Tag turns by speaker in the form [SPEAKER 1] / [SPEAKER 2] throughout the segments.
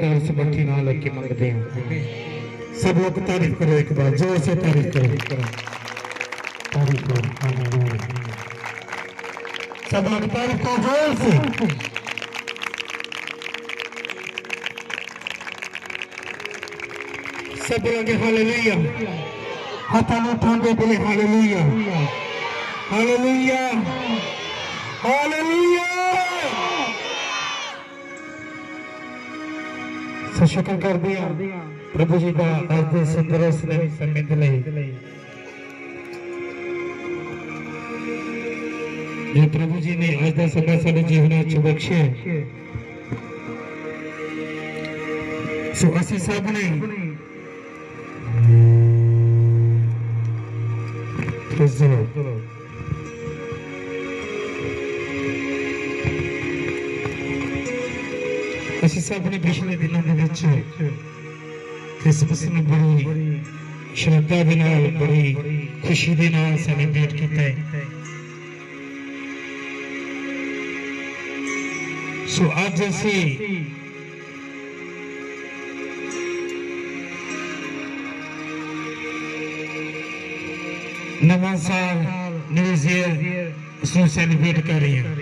[SPEAKER 1] सरकार से बट्टी ना लग के मंगते हैं। सब लोग तारीफ करो, एक बार जोर से तारीफ करो, तारीफ करो, सब लोग तारीफ करो जोर से। सब बोलेंगे हालेलुया, हाथ उठाएंगे बोले हालेलुया, हालेलुया, हालेलुया। शुक्र कर दिया प्रभु जी का आज दे सुंदर समय दिलाई जो प्रभु जी ने आज का समय सारे जीवन च बख्शे। सो असी सब ने ਅਸੀਂ ਸਭ ਨੇ ਪਿਛਲੇ ਦਿਨਾਂ ਦੇ ਵਿੱਚ ਕ੍ਰਿਸਮਸ ਨੂੰ ਬੜੀ ਸ਼ਰਧਾ ਦੇ ਨਾਲ ਬੜੀ ਖੁਸ਼ੀ ਦੇ ਨਾਲ ਸੈਲੀਬ੍ਰੇਟ ਕੀਤਾ ਹੈ। ਸੋ ਅੱਜ ਅਸੀਂ ਨਵਾਂ ਸਾਲ ਨਿਊ ਈਅਰ ਉਸ ਨੂੰ ਸੈਲੀਬ੍ਰੇਟ ਕਰ ਰਹੇ ਹਾਂ।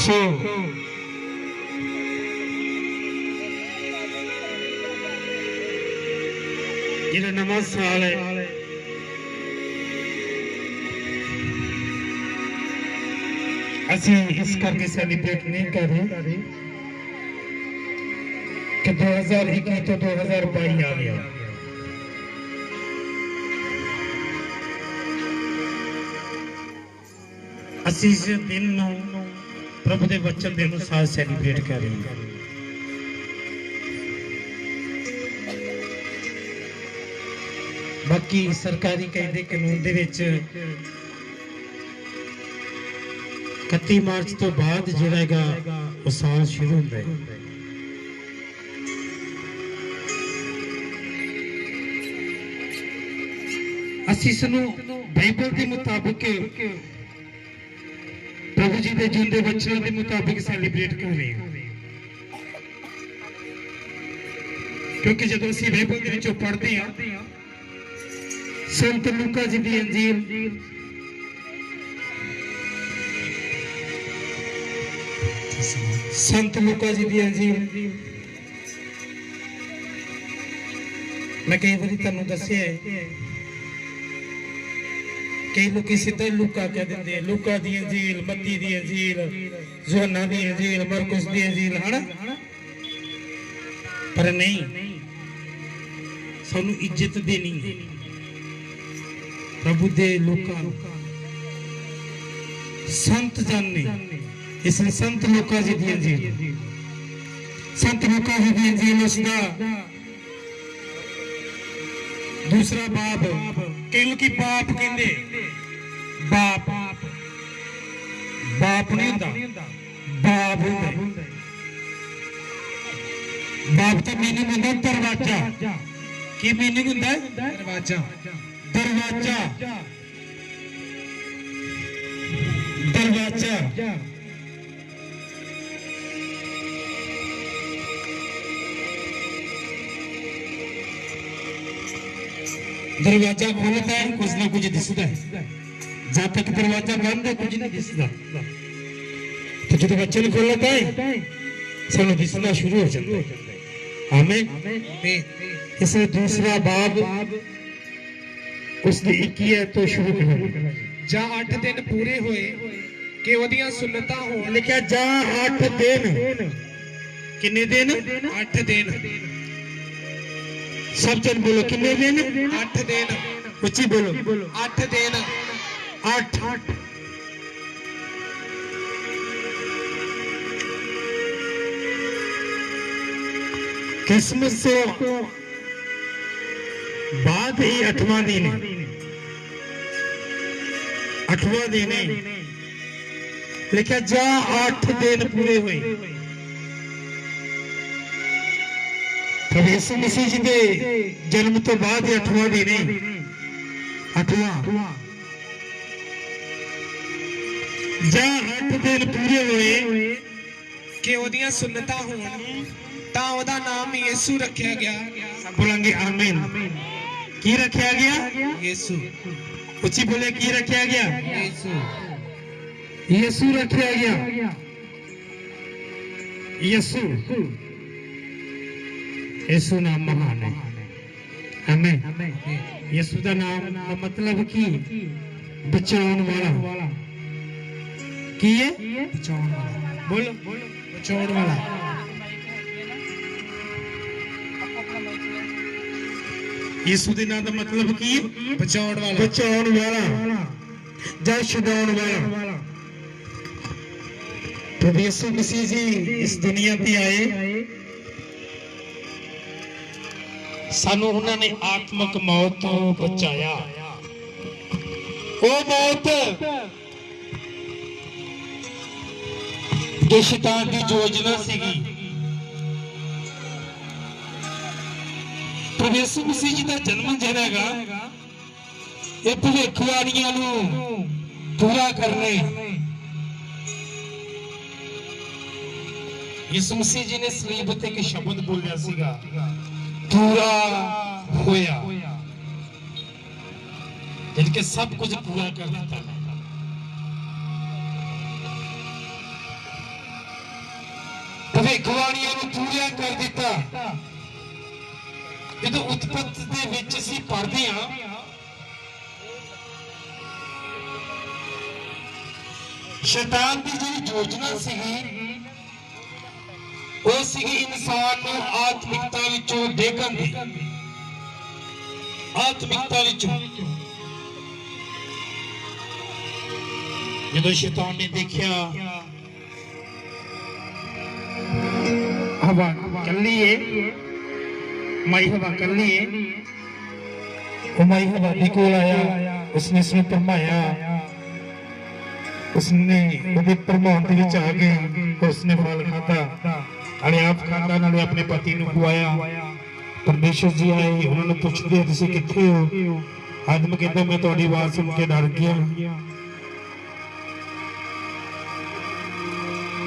[SPEAKER 1] So, ये नवा साल है असी इस करके सेलिब्रेट नहीं कर रहे कि 2021 तो 2022 आ गया। असी इस दिन प्रभु के वचन के अनुसार सेलिब्रेट कर रहे हैं। बाकी सरकारी कायदे कानून दे विच 31 मार्च तो बाद जिहड़ा वो साल शुरू होंदा है। असीं इसनूं बाइबल के मुताबिक प्रभु जी के जिंदे वचनों के मुताबिक सेलिब्रेट कर रहे हैं, क्योंकि जब असीं बाइबल दे विचों पढ़दे हां संत लूका जी दी अंजील संत लूका जी दी अंजील मैं कई बार तुहानूं दस्सिआ है कई लोग सीधा लूका कह देंगे, लूका दी अंजील, मत्ती दी अंजील, यूहन्ना दी अंजील, मरकुस दी अंजील, है ना? पर नहीं, सानू इज्जत देनी प्रभु दे लूका संत जानने, इसलिए संत लूका जी दी अंजील, संत लूका जी दी अंजील उसका दूसरा बाप, कई लोग बाप कहते, बाप बाप नहीं होता, बाप होता। बाप का मीनिंग होता दरवाजा। की मीनिंग होता है? दरवाजा, दरवाजा, दरवाजा। दरवाजा खुलता है कुछ ना कुछ दिसता है, जब तक दरवाजा बंद है कुछ नहीं दिसता, तो जो वचन खुलता है सानू दिसना शुरू हो जाता है। आमीन। इसलिए दूसरा बाब उसने 21 तो शुरू कर
[SPEAKER 2] जा 8 दिन पूरे होए कि ओदियां सुन्नतां होण,
[SPEAKER 1] लिखा जा 8 दिन, कितने दिन?
[SPEAKER 2] 8 दिन।
[SPEAKER 1] सब जन बोलो कितने दिन?
[SPEAKER 2] 8 दिन।
[SPEAKER 1] उच्ची बोलो
[SPEAKER 2] 8 दिन।
[SPEAKER 1] 8 क्रिसमस से बाद ही 8वां दिन है, 8वां दिन है। लिखा जा 8 दिन पूरे हुए। प्रभु यीशु मसीह जी के जन्म तो बाद 8वां दिन है, 8वां। ਜਾਂ 8 ਦਿਨ ਪੂਰੇ ਹੋਏ
[SPEAKER 2] ਕਿ ਉਹਦੀਆਂ ਸੁੰਨਤਾਂ ਹੋਣ ਤਾਂ ਉਹਦਾ ਨਾਮ ਯਿਸੂ ਰੱਖਿਆ ਗਿਆ।
[SPEAKER 1] ਸਭ ਬੋਲਾਂਗੇ ਆਮੀਨ। ਕੀ ਰੱਖਿਆ ਗਿਆ?
[SPEAKER 2] ਯਿਸੂ।
[SPEAKER 1] ਉੱਚੀ ਬੋਲੇ, ਕੀ ਰੱਖਿਆ ਗਿਆ?
[SPEAKER 2] ਯਿਸੂ।
[SPEAKER 1] ਯਿਸੂ ਰੱਖਿਆ ਗਿਆ। ਯਿਸੂ, ਯਿਸੂ ਨਾਮ ਮਹਾਨ ਹੈ। ਆਮੀਨ। ਯਿਸੂ ਦਾ ਨਾਮ ਦਾ ਮਤਲਬ ਕੀ? ਬਚਾਉਣ ਵਾਲਾ। ਕੀ ਹੈ?
[SPEAKER 2] ਬਚਾਉਣ ਵਾਲਾ।
[SPEAKER 1] ਬੋਲੋ
[SPEAKER 2] ਬਚਾਉਣ ਵਾਲਾ।
[SPEAKER 1] ਯਿਸੂ ਦੇ ਨਾਮ ਦਾ ਮਤਲਬ ਕੀ ਹੈ?
[SPEAKER 2] ਬਚਾਉਣ ਵਾਲਾ।
[SPEAKER 1] ਬਚਾਉਣ ਵਾਲਾ ਜਾਂ ਛੁਡਾਉਣ ਵਾਲਾ। ਪ੍ਰਭੂ ਯਿਸੂ ਮਸੀਹ ਜੀ ਇਸ ਦੁਨੀਆ ਤੇ ਆਏ, ਸਾਨੂੰ ਉਹਨਾਂ ਨੇ ਆਤਮਿਕ ਮੌਤ ਤੋਂ ਬਚਾਇਆ। ਉਹ ਮੌਤ ਜੋ ਸ਼ੈਤਾਨ ਦੀ ਯੋਜਨਾ ਸੀਗੀ, ਪ੍ਰਭੂ ਯਿਸੂ ਮਸੀਹ ਜੀ ਦਾ ਜਨਮ ਜਿਹੜਾ ਹੈਗਾ ਇਹ ਭਵਿੱਖਬਾਣੀਆਂ ਨੂੰ ਪੂਰਾ ਕਰਨੇ ਯਿਸੂ ਮਸੀਹ ਜੀ ਨੇ ਸਲੀਬ ਤੇ ਇੱਕ ਸ਼ਬਦ ਬੋਲਿਆ ਸੀਗਾ, ਪੂਰਾ ਹੋਇਆ। ਜਿਸ ਕੇ ਸਭ ਕੁਝ ਪੂਰਾ ਕਰ ਦਿੱਤਾ। ਭਵਿੱਖਬਾਣੀਆਂ ਨੂੰ ਪੂਰਾ ਕਰ ਦਿੱਤਾ। ਜਦੋਂ ਉਤਪਤੀ ਦੇ ਵਿੱਚ ਅਸੀਂ ਪੜ੍ਹਦੇ ਹਾਂ, ਸ਼ੈਤਾਨ ਦੀ ਜਿਹੜੀ ਯੋਜਨਾ ਸੀਗੀ ਉਹ ਸੀਗੀ ਇਨਸਾਨ ਨੂੰ ਆਤਮਿਕਤਾ ਵਿੱਚੋਂ ਡੇਗਣ ਦੀ। ਆਤਮਿਕਤਾ ਵਿੱਚੋਂ ਜਦੋਂ ਸ਼ੈਤਾਨ ਨੇ ਦੇਖਿਆ ਹਵਾ ਕੱਲੀ ਏ, ਮਾਈ ਹਵਾ ਕੱਲੀ ਏ, ਉਹ ਮਾਈ ਹਵਾ ਦੇ ਕੋਲ ਆਇਆ, ਉਸਨੇ ਇਸਨੂੰ ਭਰਮਾਇਆ, ਉਸਨੇ ਉਹਦੇ ਭਰਮਾਉਣ ਦੇ ਵਿੱਚ ਆ ਕੇ ਉਸਨੇ ਫਲ ਖਾਧਾ, ਨਾਲੇ ਆਪ ਖਾਧਾ ਨਾਲੇ ਆਪਣੇ ਪਤੀ ਨੂੰ ਖਵਾਇਆ। ਪਰਮੇਸ਼ਰ ਜੀ ਆਏ, ਉਹਨਾਂ ਨੂੰ ਪੁੱਛਦੇ ਤੁਸੀਂ ਕਿੱਥੇ ਹੋ? ਆਦਮ ਕਹਿੰਦਾ ਮੈਂ ਤੁਹਾਡੀ ਆਵਾਜ਼ ਸੁਣ ਕੇ ਡਰ ਗਿਆ।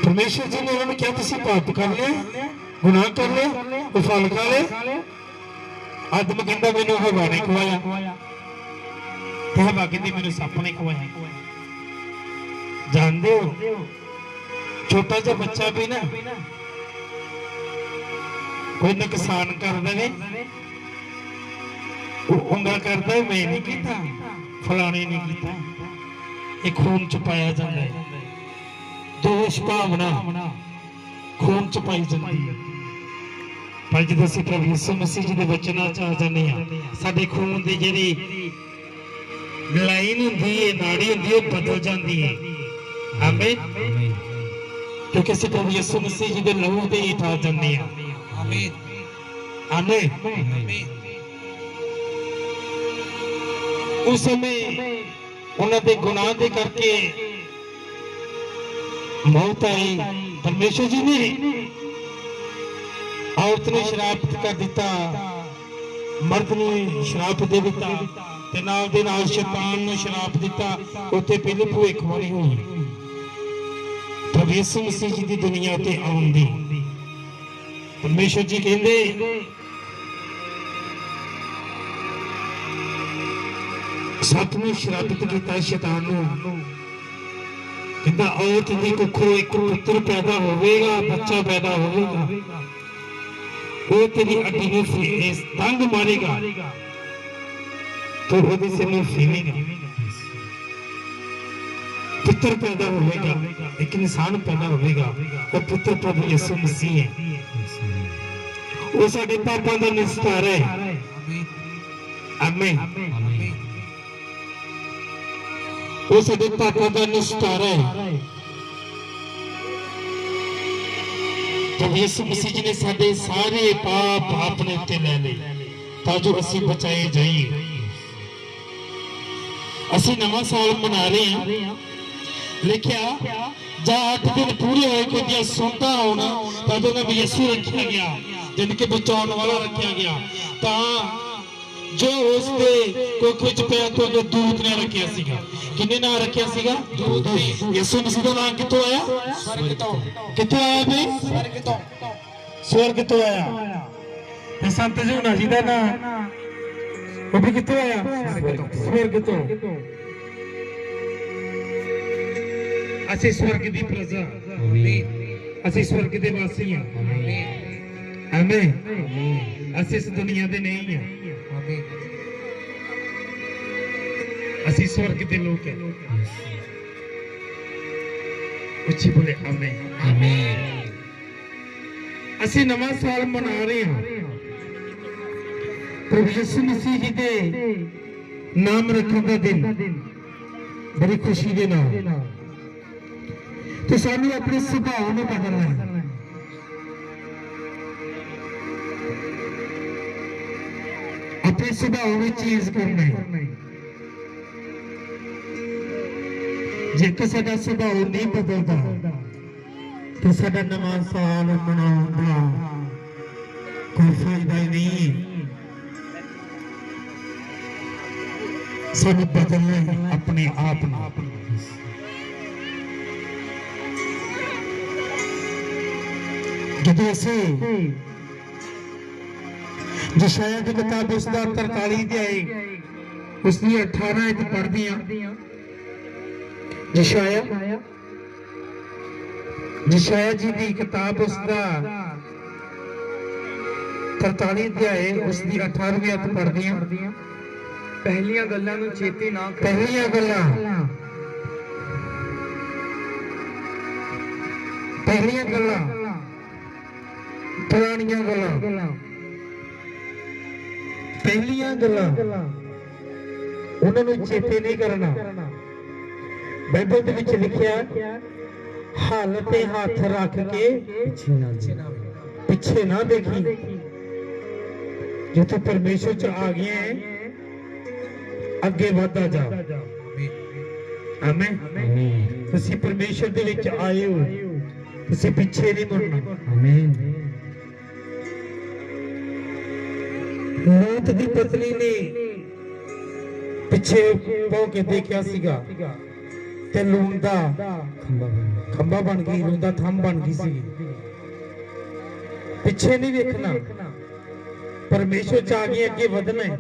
[SPEAKER 1] ਪਰਮੇਸ਼ਰ ਜੀ ਨੇ ਉਹਨਾਂ ਨੂੰ ਕਿਹਾ ਤੁਸੀਂ ਪਾਪ ਕਰ ਲਿਆ, ਗੁਨਾਹ ਕਰ ਲਿਆ, ਉਹ ਫਲ ਖਾ ਲਿਆ। ਆਦਮ ਕਹਿੰਦਾ ਮੈਨੂੰ ਹਵਾ ਨੇ ਖਵਾਇਆ, ਤੇ ਹਵਾ ਕਹਿੰਦੀ ਮੈਨੂੰ ਸੱਪ ਨੇ ਖਵਾਇਆ। ਜਾਣਦੇ ਹੋ ਛੋਟਾ ਜਿਹਾ ਬੱਚਾ ਵੀ ਨਾ ਕੋਈ ਨੁਕਸਾਨ ਕਰ ਦੇਵੇ, ਉਹ ਉਂਗਲ ਕਰਦਾ ਮੈਂ ਨਹੀਂ ਕੀਤਾ, ਫਲਾਣੇ ਨਹੀਂ ਕੀਤਾ। ਇਹ ਖੂਨ ਚ ਪਾਇਆ ਜਾਂਦਾ ਹੈ। ਦੋਸ਼ ਭਾਵਨਾ ਖੂਨ ਚ ਪਾਈ ਜਾਂਦੀ ਹੈ। ਪਰ ਜਦੋਂ ਅਸੀਂ ਪ੍ਰਭੂ ਯਿਸੂ ਮਸੀਹ ਜੀ ਦੇ ਵਚਨਾਂ ਚ ਆ ਜਾਂਦੇ ਹਾਂ, ਸਾਡੇ ਖੂਨ ਦੀ ਜਿਹੜੀ ਲਾਈਨ ਹੁੰਦੀ ਹੈ, ਨਾੜੀ ਹੁੰਦੀ ਹੈ, ਉਹ ਬਦਲ ਜਾਂਦੀ ਹੈ। ਆਮੀਨ। ਕਿਉਂਕਿ ਅਸੀਂ ਪ੍ਰਭੂ ਯਿਸੂ ਮਸੀਹ ਜੀ ਦੇ ਲਹੂ ਦੇ ਹੇਠ ਆ ਜਾਂਦੇ ਹਾਂ।
[SPEAKER 2] ਆਮੀਨ।
[SPEAKER 1] ਆਮੀਨ। ਉਸ ਸਮੇਂ ਉਹਨਾਂ ਦੇ ਗੁਨਾਹ ਦੇ ਕਰਕੇ ਮੌਤ ਆਈ। ਪਰਮੇਸ਼ਰ ਜੀ ਨੇ ਔਰਤ ਨੂੰ ਸ਼ਰਾਪ ਕਰ ਦਿੱਤਾ, ਮਰਦ ਨੂੰ ਸ਼ਰਾਪ ਦੇ ਦਿੱਤਾ, ਤੇ ਨਾਲ ਦੇ ਨਾਲ ਸ਼ੈਤਾਨ ਨੂੰ ਸ਼ਰਾਪ ਦਿੱਤਾ। ਉੱਥੇ ਪਹਿਲੀ ਭਵਿੱਖਬਾਣੀ ਹੋਈ ਪ੍ਰਭੂ ਯਿਸੂ ਮਸੀਹ ਜੀ ਦੀ ਦੁਨੀਆ ਤੇ ਆਉਣ ਦੀ। ਪਰਮੇਸ਼ਰ ਜੀ ਕਹਿੰਦੇ ਸੱਤ ਨੂੰ ਸ਼ਰਾਪਿਤ ਕੀਤਾ ਸ਼ੈਤਾਨ ਨੂੰ, ਕਹਿੰਦਾ ਔਰਤ ਦੀ ਕੁੱਖੋਂ ਇੱਕ ਪੁੱਤਰ ਪੈਦਾ ਹੋਵੇਗਾ, ਬੱਚਾ ਪੈਦਾ ਹੋਵੇਗਾ, ਉਹ ਤੇਰੀ ਅੱਡੀ ਨੂੰ ਤੰਗ ਮਾਰੇਗਾ तो ਉਹਦੇ ਸਿਰ ਨੂੰ ਫੇਰੇਗਾ। ਪੁੱਤਰ ਪੈਦਾ ਹੋਵੇਗਾ, ਇੱਕ ਇਨਸਾਨ ਪੈਦਾ ਹੋਵੇਗਾ, ਉਹ ਪੁੱਤਰ ਪ੍ਰਭੂ ਯਿਸੂ ਮਸੀਹ ਹੈ। ਉਹ ਸਾਡੇ ਪਾਪਾਂ ਦਾ ਨਿਸਤਾਰਾ ਹੈ। ਆਮੀਨ। ਉਹ ਸਾਡੇ ਪਾਪਾਂ ਦਾ ਨਿਸਤਾਰਾ ਹੈ। ਪ੍ਰਭੂ ਯਿਸੂ ਮਸੀਹ ਜੀ ਨੇ ਸਾਡੇ ਸਾਰੇ ਪਾਪ ਆਪਣੇ ਉੱਤੇ ਲੈ ਲਏ ਤਾਂ ਜੋ ਅਸੀਂ ਬਚਾਏ ਜਾਈਏ। ਅਸੀਂ ਨਵਾਂ ਸਾਲ ਮਨਾ ਰਹੇ ਹਾਂ। ਲਿਖਿਆ ਜਾਂ 8 ਦਿਨ ਪੂਰੇ ਹੋਏ ਕਿ ਜੇ ਸੁਣਦਾ ਹੋਣਾ ਤਦ ਉਹਨਾਂ ਨੂੰ ਯਿਸੂ ਰੱਖਿਆ ਗਿਆ, ਜਿਨ ਕੇ ਬਚਾਉਣ ਵਾਲਾ ਰੱਖਿਆ ਗਿਆ। ਤਾਂ ਜੋ ਉਸ ਦੇ ਕੋਖ ਵਿੱਚ ਪਿਆ ਤੋਂ ਜੋ ਦੂਤ ਨੇ ਰੱਖਿਆ ਸੀਗਾ। ਕਿੰਨੇ ਨਾਂ ਰੱਖਿਆ ਸੀਗਾ? ਦੂਤ ਨੇ। ਯਿਸੂ ਮਸੀਹ ਦਾ ਨਾਮ ਕਿੱਥੋਂ ਆਇਆ?
[SPEAKER 2] स्वर्ग तो
[SPEAKER 1] ਕਿੱਥੋਂ ਆਇਆ ਬਈ?
[SPEAKER 2] स्वर्ग तो
[SPEAKER 1] ਸਵਰਗ ਤੋਂ ਆਇਆ। ਤੇ ਸੰਤ ਜੂਨਾ ਜੀ ਦਾ ਨਾਮ ਉਹ ਵੀ ਕਿੱਥੋਂ ਆਇਆ? ਸਵਰਗ ਤੋਂ। ਅਸੀਂ ਸਵਰਗ ਦੀ ਪ੍ਰਜਾ, ਅਸੀਂ ਸਵਰਗ ਦੇ ਵਾਸੀ ਹਾਂ। ਆਮੀਨ। ਅਸੀਂ ਇਸ ਦੁਨੀਆ ਦੇ ਨਹੀਂ ਹਾਂ। ਅਸੀਂ ਸਵਰਗ ਦੇ ਲੋਕ ਹਾਂ। ਉੱਚੀ ਬੋਲੇ ਆਮੀਨ।
[SPEAKER 2] आमीन।
[SPEAKER 1] ਅਸੀਂ ਨਵਾਂ ਸਾਲ ਮਨਾ ਰਹੇ ਹਾਂ ਪ੍ਰਭੂ ਯਿਸੂ ਮਸੀਹ ਜੀ ਦੇ ਨਾਮ ਰੱਖਣ ਦਾ ਦਿਨ, ਬੜੀ ਖੁਸ਼ੀ ਦੇ ਨਾਲ। ਤੇ ਸਾਨੂੰ ਆਪਣੇ ਸੁਭਾਅ ਨੂੰ ਬਦਲਣਾ ਹੈ। ਆਪਣੇ ਸੁਭਾਅ ਵਿੱਚ ਚੇਂਜ ਕਰਨਾ ਹੈ। ਜੇਕਰ ਸਾਡਾ ਸੁਭਾਅ ਨਹੀਂ ਬਦਲਦਾ ਤੇ ਸਾਡਾ ਨਵਾਂ ਸਾਲ ਮਨਾਉਣ ਦਾ ਕੋਈ ਫਾਇਦਾ ਹੀ ਨਹੀਂ ਹੈ। ਸਾਨੂੰ ਬਦਲਣਾ ਹੈ ਆਪਣੇ ਆਪ ਨੂੰ। ਜਦੋਂ ਅਸੀਂ ਯਸ਼ਾਇਆ ਦੀ ਕਿਤਾਬ ਉਸ ਦਾ 43 ਅਧਿਆਇ ਉਸ ਦੀ 18 ਆਇਤ ਪੜ੍ਹਦੇ ਹਾਂ। ਯਸ਼ਾਇਆ ਜੀ ਦੀ ਕਿਤਾਬ ਉਸ ਦਾ 43 ਅਧਿਆਇ ਉਸ ਦੀ 18ਵੀਂ ਆਇਤ ਪੜ੍ਹਦੇ ਹਾਂ।
[SPEAKER 2] ਪਹਿਲੀਆਂ ਗੱਲਾਂ ਨੂੰ ਚੇਤੇ ਨਾ ਕਰ।
[SPEAKER 1] ਪਹਿਲੀਆਂ ਗੱਲਾਂ ਪੁਰਾਣੀਆਂ ਗੱਲਾਂ ਪਹਿਲੀਆਂ ਗੱਲਾਂ ਉਹਨਾਂ ਨੂੰ ਚੇਤੇ ਨਹੀਂ ਕਰਨਾ। ਬਾਈਬਲ ਦੇ ਵਿੱਚ ਲਿਖਿਆ ਹੱਲ ਤੇ ਹੱਥ ਰੱਖ ਕੇ ਪਿੱਛੇ ਨਾ ਦੇਖੀ। ਜੇ ਤੂੰ ਪਰਮੇਸ਼ਰ ਚ ਆ ਗਿਆ ਹੈ ਅੱਗੇ ਵਧਦਾ ਜਾ। ਆਮੀਨ। ਤੁਸੀਂ ਪਰਮੇਸ਼ਰ ਦੇ ਵਿੱਚ ਆਏ ਹੋ, ਤੁਸੀਂ ਪਿੱਛੇ ਨਹੀਂ ਮੁੜਨਾ। ਆਮੀਨ। ਲੋਤ ਦੀ ਪਤਨੀ ਨੇ ਪਿੱਛੇ ਹੋ ਕੇ ਦੇਖਿਆ ਸੀਗਾ ਤੇ ਲੂਣ ਦਾ ਖੰਭਾ ਬਣ ਗਈ, ਲੂਣ ਦਾ ਥੰਮ ਬਣ ਗਈ ਸੀ। ਪਿੱਛੇ ਨਹੀਂ ਵੇਖਣਾ, ਪਰਮੇਸ਼ਰ ਚ ਆ ਗਏ ਅੱਗੇ ਵਧਣਾ ਹੈ।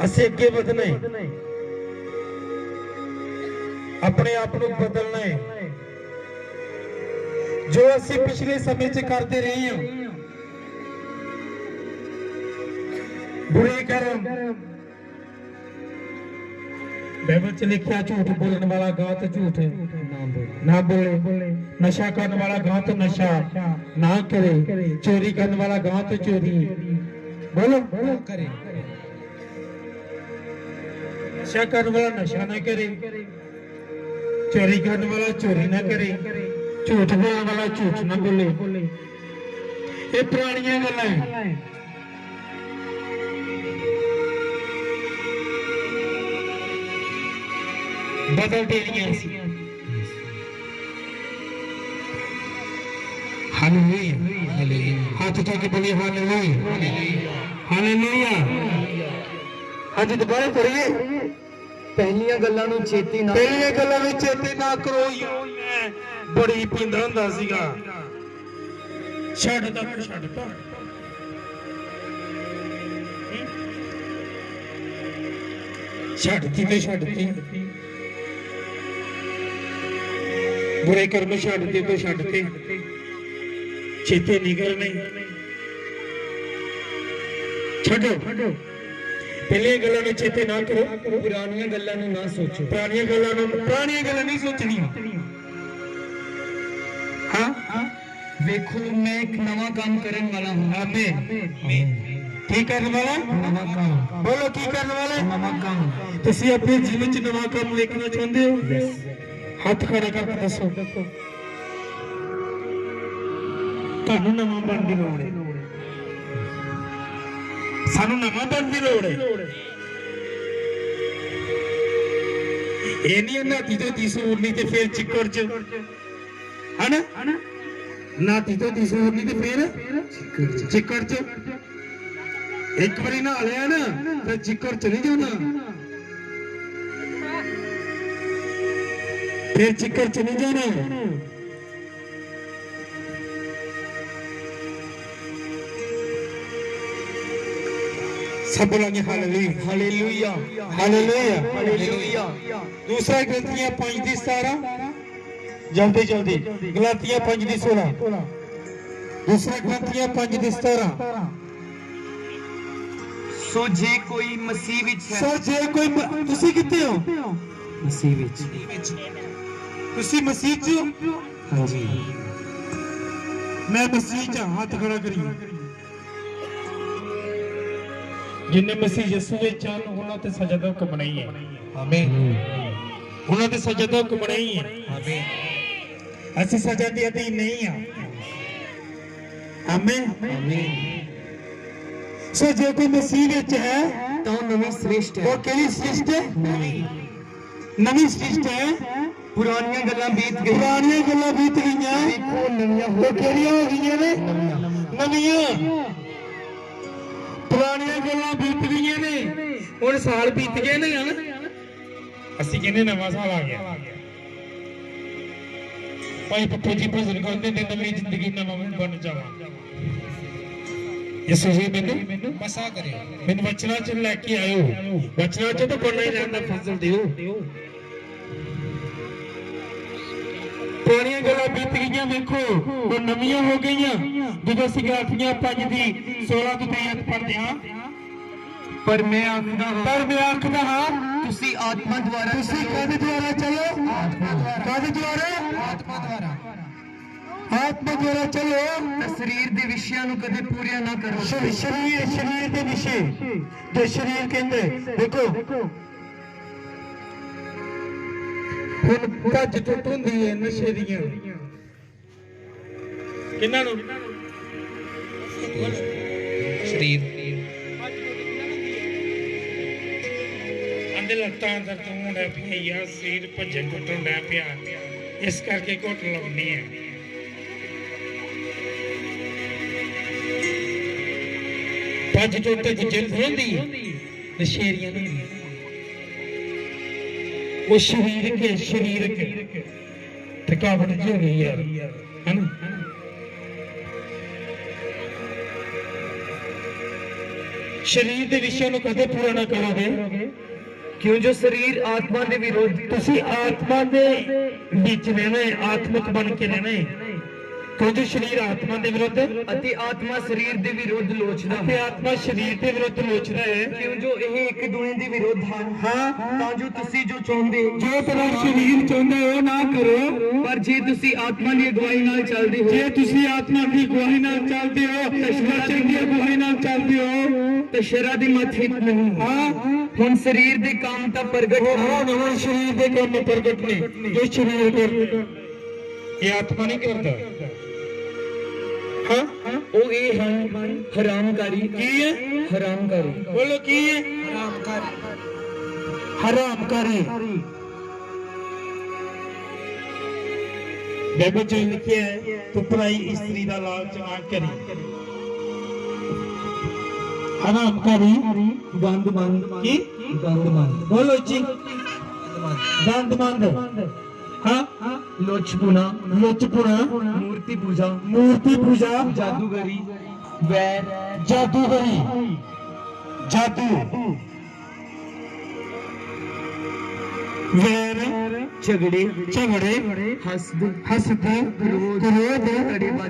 [SPEAKER 1] ਅਸੀਂ ਅੱਗੇ ਵਧਣਾ ਹੈ, ਆਪਣੇ ਆਪ ਨੂੰ ਬਦਲਣਾ ਹੈ। ਜੋ ਅਸੀਂ ਪਿਛਲੇ ਸਮੇਂ ਚ ਕਰਦੇ ਰਹੇ ਹਾਂ, ਬੁਰੇ ਕਰਮ, ਬਾਈਬਲ ਚ ਲਿਖਿਆ ਝੂਠ ਬੋਲਣ ਵਾਲਾ ਗਾਤ ਝੂਠ ਨਾ ਬੋਲੇ, ਨਸ਼ਾ ਕਰਨ ਵਾਲਾ ਗਾਤ ਨਸ਼ਾ ਨਾ ਕਰੇ, ਚੋਰੀ ਕਰਨ ਵਾਲਾ ਗਾਤ ਚੋਰੀ ਬੋਲੋ
[SPEAKER 2] करे।
[SPEAKER 1] ਨਸ਼ਾ ਕਰਨ ਵਾਲਾ ਨਸ਼ਾ ਨਾ ਕਰੇ, ਚੋਰੀ ਕਰਨ ਵਾਲਾ ਚੋਰੀ ਨਾ ਕਰੇ, ਝੂਠ ਬੋਲਣ ਵਾਲਾ ਝੂਠ ਨਾ ਬੋਲੇ। ਇਹ ਪੁਰਾਣੀਆਂ ਗੱਲਾਂ ਹੈ। ਬਦਲ ਦੇਣੀਆਂ ਸੀ। ਹਾਲੇਲੂਇਆ। ਹੱਥ ਚੁੱਕ ਕੇ ਬੋਲੀਏ ਹਾਲੇਲੂਇਆ। ਹਾਲੇਲੂਇਆ। ਅੱਜ ਦੁਬਾਰਾ ਪੜ੍ਹੀਏ।
[SPEAKER 2] ਪਹਿਲੀਆਂ ਗੱਲਾਂ ਨੂੰ ਚੇਤੇ ਨਾ
[SPEAKER 1] ਪਹਿਲੀਆਂ ਗੱਲਾਂ ਵਿੱਚ ਚੇਤੇ ਨਾ ਕਰੋ। ਮੈਂ ਬੜੀ ਪੀਂਦਾ ਹੁੰਦਾ ਸੀਗਾ, ਛੱਡਤਾ। ਛੱਡਤੀ ਬੁਰੇ ਕਰਮ ਛੱਡਤੇ ਚੇਤੇ ਨਿਕਲਣੇ। ਛੱਡੋ ਪਹਿਲੀਆਂ ਗੱਲਾਂ ਨੂੰ ਚੇਤੇ ਨਾ ਕਰੋ,
[SPEAKER 2] ਪੁਰਾਣੀਆਂ ਗੱਲਾਂ ਨੂੰ ਨਾ ਸੋਚੋ।
[SPEAKER 1] ਪੁਰਾਣੀਆਂ ਗੱਲਾਂ ਨਹੀਂ ਸੋਚਣੀਆਂ। ਹਾਂ
[SPEAKER 2] ਵੇਖੋ ਮੈਂ ਇੱਕ ਨਵਾਂ ਕੰਮ ਕਰਨ ਵਾਲਾ ਹੂੰ।
[SPEAKER 1] ਆਮੀਨ। ਕੀ ਕਰਨ ਵਾਲਾ?
[SPEAKER 2] ਨਵਾਂ ਕੰਮ।
[SPEAKER 1] ਬੋਲੋ ਕੀ ਕਰਨ ਵਾਲਾ?
[SPEAKER 2] ਨਵਾਂ ਕੰਮ।
[SPEAKER 1] ਤੁਸੀਂ ਆਪਣੇ ਜੀਵਨ 'ਚ ਨਵਾਂ ਕੰਮ ਵੇਖਣਾ ਚਾਹੁੰਦੇ ਹੋ? ਹੱਥ ਖੜਾ ਕਰਕੇ ਦੱਸੋ। ਤੁਹਾਨੂੰ ਨਵਾਂ ਬਣਨ ਦੀ ਲੋੜ ਹੈ। ਸਾਨੂੰ ਨਵਾਂ ਬਣਨ ਦੀ ਲੋੜ ਹੈ। ਇਹ ਨਹੀਂ ਨਾਤੀ ਤੋਂ ਤੀਸੂਰ ਨਹੀਂ ਤੇ ਫਿਰ ਚਿੱਕੜ 'ਚ, ਹਨਾ? ਨਾਤੀ ਤੋਂ ਤੀਸੂਰ ਨਹੀਂ ਤੇ ਫਿਰ ਚਿੱਕੜ 'ਚ। एक बारी नहा लिया ना फिर चिक्कर चली जाओ ना, फिर चिक्कर चली जाना। सब बोलेंगे हालेलुया हालेलुया हालेलुया हालेलुया। दूसरा गलतियां 5:17 जल्दी जल्दी गलतियां 5:16। दूसरा गलतियां 5:17।
[SPEAKER 3] सो जे कोई मसीह विच है,
[SPEAKER 1] सो जे कोई तुसी किथे हो?
[SPEAKER 3] मसीह विच,
[SPEAKER 1] तुसी मसीह च हो?
[SPEAKER 3] हाँ जी।
[SPEAKER 1] मैं मसीह च हां, हाथ खड़ा करिए। जिन्हें मसीह यीशु विच ਹਨ ਉਹਨਾਂ ਤੇ ਸਜ਼ਾ ਦਾ ਹੁਕਮ ਨਹੀਂ ਹੈ। ਆਮੀਨ। ਉਹਨਾਂ ਤੇ ਸਜ਼ਾ ਦਾ ਹੁਕਮ ਨਹੀਂ ਹੈ। ਆਮੀਨ। ਅਸੀਂ ਸਜ਼ਾ ਦੇ ਅਧੀਨ ਨਹੀਂ ਆ। ਆਮੀਨ ਆਮੀਨ। ਸੋ ਜੇ ਕੋਈ ਮਸੀਹ ਵਿੱਚ ਹੈ
[SPEAKER 3] ਤਾਂ ਉਹ ਨਵੀਂ ਸ੍ਰਿਸ਼ਟ ਹੈ।
[SPEAKER 1] ਉਹ ਕਿਹੜੀ ਸ੍ਰਿਸ਼ਟ ਹੈ? ਨਵੀਂ ਸ੍ਰਿਸ਼ਟ ਹੈ।
[SPEAKER 3] ਪੁਰਾਣੀਆਂ ਗੱਲਾਂ ਬੀਤ ਗਈਆਂ,
[SPEAKER 1] ਪੁਰਾਣੀਆਂ ਗੱਲਾਂ ਬੀਤ ਗਈਆਂ,
[SPEAKER 3] ਦੇਖੋ ਨਵੀਆਂ ਹੋ
[SPEAKER 1] ਉਹ ਕਿਹੜੀਆਂ ਹੋ ਗਈਆਂ ਨੇ? ਨਵੀਆਂ। ਪੁਰਾਣੀਆਂ ਗੱਲਾਂ ਬੀਤ ਗਈਆਂ ਨੇ, ਹੁਣ ਸਾਲ ਬੀਤ ਗਏ ਨੇ ਹਨ। ਅਸੀਂ ਕਹਿੰਦੇ ਨਵਾਂ ਸਾਲ ਆ ਗਿਆ। ਭਾਈ ਪੱਪੂ ਜੀ ਭਜਨ ਕਰਦੇ ਨੇ ਨਵੀਂ ਜ਼ਿੰਦਗੀ ਨਵਾਂ ਬਣ ਜਾਵਾਂ। ਯਿਸੂ ਜੀ ਮੈਨੂੰ ਮਸਾ ਕਰਿਓ, ਮੈਨੂੰ ਵਚਨਾਂ ਚ ਲੈ ਕੇ ਆਇਓ। ਵਚਨਾਂ ਚ ਤਾਂ ਬਣਨਾ ਹੀ ਰਹਿੰਦਾ, ਫਜ਼ਲ ਦਿਓ। ਪੁਰਾਣੀਆਂ ਗੱਲਾਂ ਬੀਤ ਗਈਆਂ, ਵੇਖੋ ਉਹ ਨਵੀਆਂ ਹੋ ਗਈਆਂ। ਜਦੋਂ ਅਸੀਂ ਗਲਾਤੀਆਂ 5:16 ਤੋਂ 23 ਪੜ੍ਹਦੇ ਹਾਂ,
[SPEAKER 3] ਪਰ ਮੈਂ ਆਖਦਾ
[SPEAKER 1] ਹਾਂ
[SPEAKER 3] ਤੁਸੀਂ ਆਤਮਾ ਦੁਆਰਾ
[SPEAKER 1] ਤੁਸੀਂ ਕਾਹਦੇ ਦੁਆਰਾ ਚਲੋ? ਕਾਹਦੇ ਦੁਆਰਾ? ਆਤਮਾ ਦੁਆਰਾ ਚਲੋ।
[SPEAKER 3] ਤਾਂ ਸਰੀਰ ਦੇ ਵਿਸ਼ਿਆਂ ਨੂੰ ਕਦੇ ਪੂਰੀਆਂ ਨਾ ਕਰੋ।
[SPEAKER 1] ਸਰੀਰ ਦੇ ਵਿਸ਼ੇ ਜੋ ਸਰੀਰ ਕਹਿੰਦੇ, ਦੇਖੋ ਹੁਣ ਭੱਜ ਟੁੱਟ ਹੁੰਦੀ ਹੈ ਨਸ਼ੇ ਦੀਆਂ। ਕਿੰਨਾਂ ਨੂੰ?
[SPEAKER 2] ਸਰੀਰ
[SPEAKER 1] ਅੰਦਰ ਲੱਤਾਂ ਦਰਦ ਹੋਣ ਲੱਗ ਪਈਆਂ, ਸਰੀਰ ਭੱਜਣ ਟੁੱਟਣ ਲੱਗ ਪਿਆ, ਇਸ ਕਰਕੇ ਘੁੱਟ ਲਾਉਣੀ ਹੈ। ਭੱਜ ਟੁੱਟ ਜਿੱਲ ਹੁੰਦੀ ਨਸ਼ੇਰੀਆਂ ਨੂੰ, ਉਹ ਸਰੀਰਕ ਥਕਾਵਟ ਜਿਹੀ ਹੋ ਗਈ ਯਾਰ, ਹੈਨਾ? ਸਰੀਰ ਦੇ ਵਿਸ਼ੇ ਨੂੰ ਕਦੇ ਪੂਰਾ ਨਾ ਕਰੋਗੇ,
[SPEAKER 3] ਕਿਉਂ ਜੋ ਸਰੀਰ ਆਤਮਾ ਦੇ ਵਿਰੋਧ,
[SPEAKER 1] ਤੁਸੀਂ ਆਤਮਾ ਦੇ ਵਿੱਚ ਰਹਿਣਾ, ਆਤਮਿਕ ਬਣ ਕੇ ਰਹਿਣਾ। ਕਿਉਂਕਿ ਸਰੀਰ ਆਤਮਾ ਦੇ ਵਿਰੁੱਧ
[SPEAKER 3] ਅਤੇ ਆਤਮਾ ਸਰੀਰ ਦੇ ਵਿਰੁੱਧ ਲੋਚਦਾ
[SPEAKER 1] ਤੇ
[SPEAKER 3] ਹੈ।
[SPEAKER 1] ਆਤਮਾ ਸਰੀਰ ਦੇ ਵਿਰੁੱਧ ਲੋਚਦਾ ਹੈ।
[SPEAKER 3] ਕਿਉਂ ਜੋ ਇਹ ਇੱਕ ਦੂਜੇ ਦੇ ਵਿਰੋਧ ਹਨ,
[SPEAKER 1] ਹਾਂ,
[SPEAKER 3] ਤਾਂ ਜੋ ਤੁਸੀਂ ਜੋ ਚਾਹੁੰਦੇ ਹੋ,
[SPEAKER 1] ਜੋ ਤੁਹਾਡਾ ਸਰੀਰ ਚਾਹੁੰਦਾ ਉਹ ਨਾ ਕਰੋ।
[SPEAKER 3] ਪਰ ਜੇ ਤੁਸੀਂ ਆਤਮਾ ਦੀ ਅਗਵਾਈ ਨਾਲ ਚੱਲਦੇ ਹੋ,
[SPEAKER 1] ਜੇ ਤੁਸੀਂ ਆਤਮਾ ਦੀ ਅਗਵਾਈ ਨਾਲ ਚੱਲਦੇ ਹੋ, ਵਚਨ ਦੀ ਅਗਵਾਈ ਨਾਲ ਚੱਲਦੇ ਹੋ,
[SPEAKER 3] ਤਾਂ ਸ਼ਰਅ ਦੇ ਮੱਥੇ ਨਹੀਂ।
[SPEAKER 1] ਹਾਂ,
[SPEAKER 3] ਹੁਣ ਸਰੀਰ ਦੇ ਕੰਮ ਤਾਂ ਪ੍ਰਗਟ ਹਨ,
[SPEAKER 1] ਹੁਣ ਸਰੀਰ ਦੇ ਕੰਮ ਪ੍ਰਗਟ ਨੇ, ਜੋ ਸਰੀਰ ਕਰਦਾ, ਇਹ ਆਤਮਾ ਨਹੀਂ ਕਰਦਾ। ਹਾਂ,
[SPEAKER 3] ਉਹ ਇਹ ਹਨ ਹਰਾਮਕਾਰੀ।
[SPEAKER 1] ਕੀ ਹੈ?
[SPEAKER 3] ਹਰਾਮਕਾਰੀ।
[SPEAKER 1] ਬੋਲੋ ਕੀ ਹੈ? ਹਰਾਮਕਾਰੀ। ਬਾਈਬਲ ਚ ਲਿਖਿਆ ਹੈ, ਤੂੰ ਪਰਾਈ ਇਸਤਰੀ ਦਾ ਲਾਲਚ ਨਾ ਕਰੀ। ਹਰਾਮਕਾਰੀ,
[SPEAKER 3] ਗੰਦਮੰਦ।
[SPEAKER 1] ਕੀ?
[SPEAKER 3] ਗੰਦਮੰਦ।
[SPEAKER 1] ਬੋਲੋ ਜੀ, ਗੰਦਮੰਦ। ਹਾਂ,
[SPEAKER 3] ਲੋਚਪੁਣਾ,
[SPEAKER 1] ਲੁੱਚਪੁਣਾ,
[SPEAKER 3] ਮੂਰਤੀ ਪੂਜਾ, ਜਾਦੂਗਰੀ, ਵੈਰ,
[SPEAKER 1] ਜਾਦੂਗਰੀ, ਜਾਦੂ, ਵੈਰ,
[SPEAKER 3] ਝਗੜੇ,
[SPEAKER 1] ਹਸਦ,
[SPEAKER 3] ਕ੍ਰੋਧ,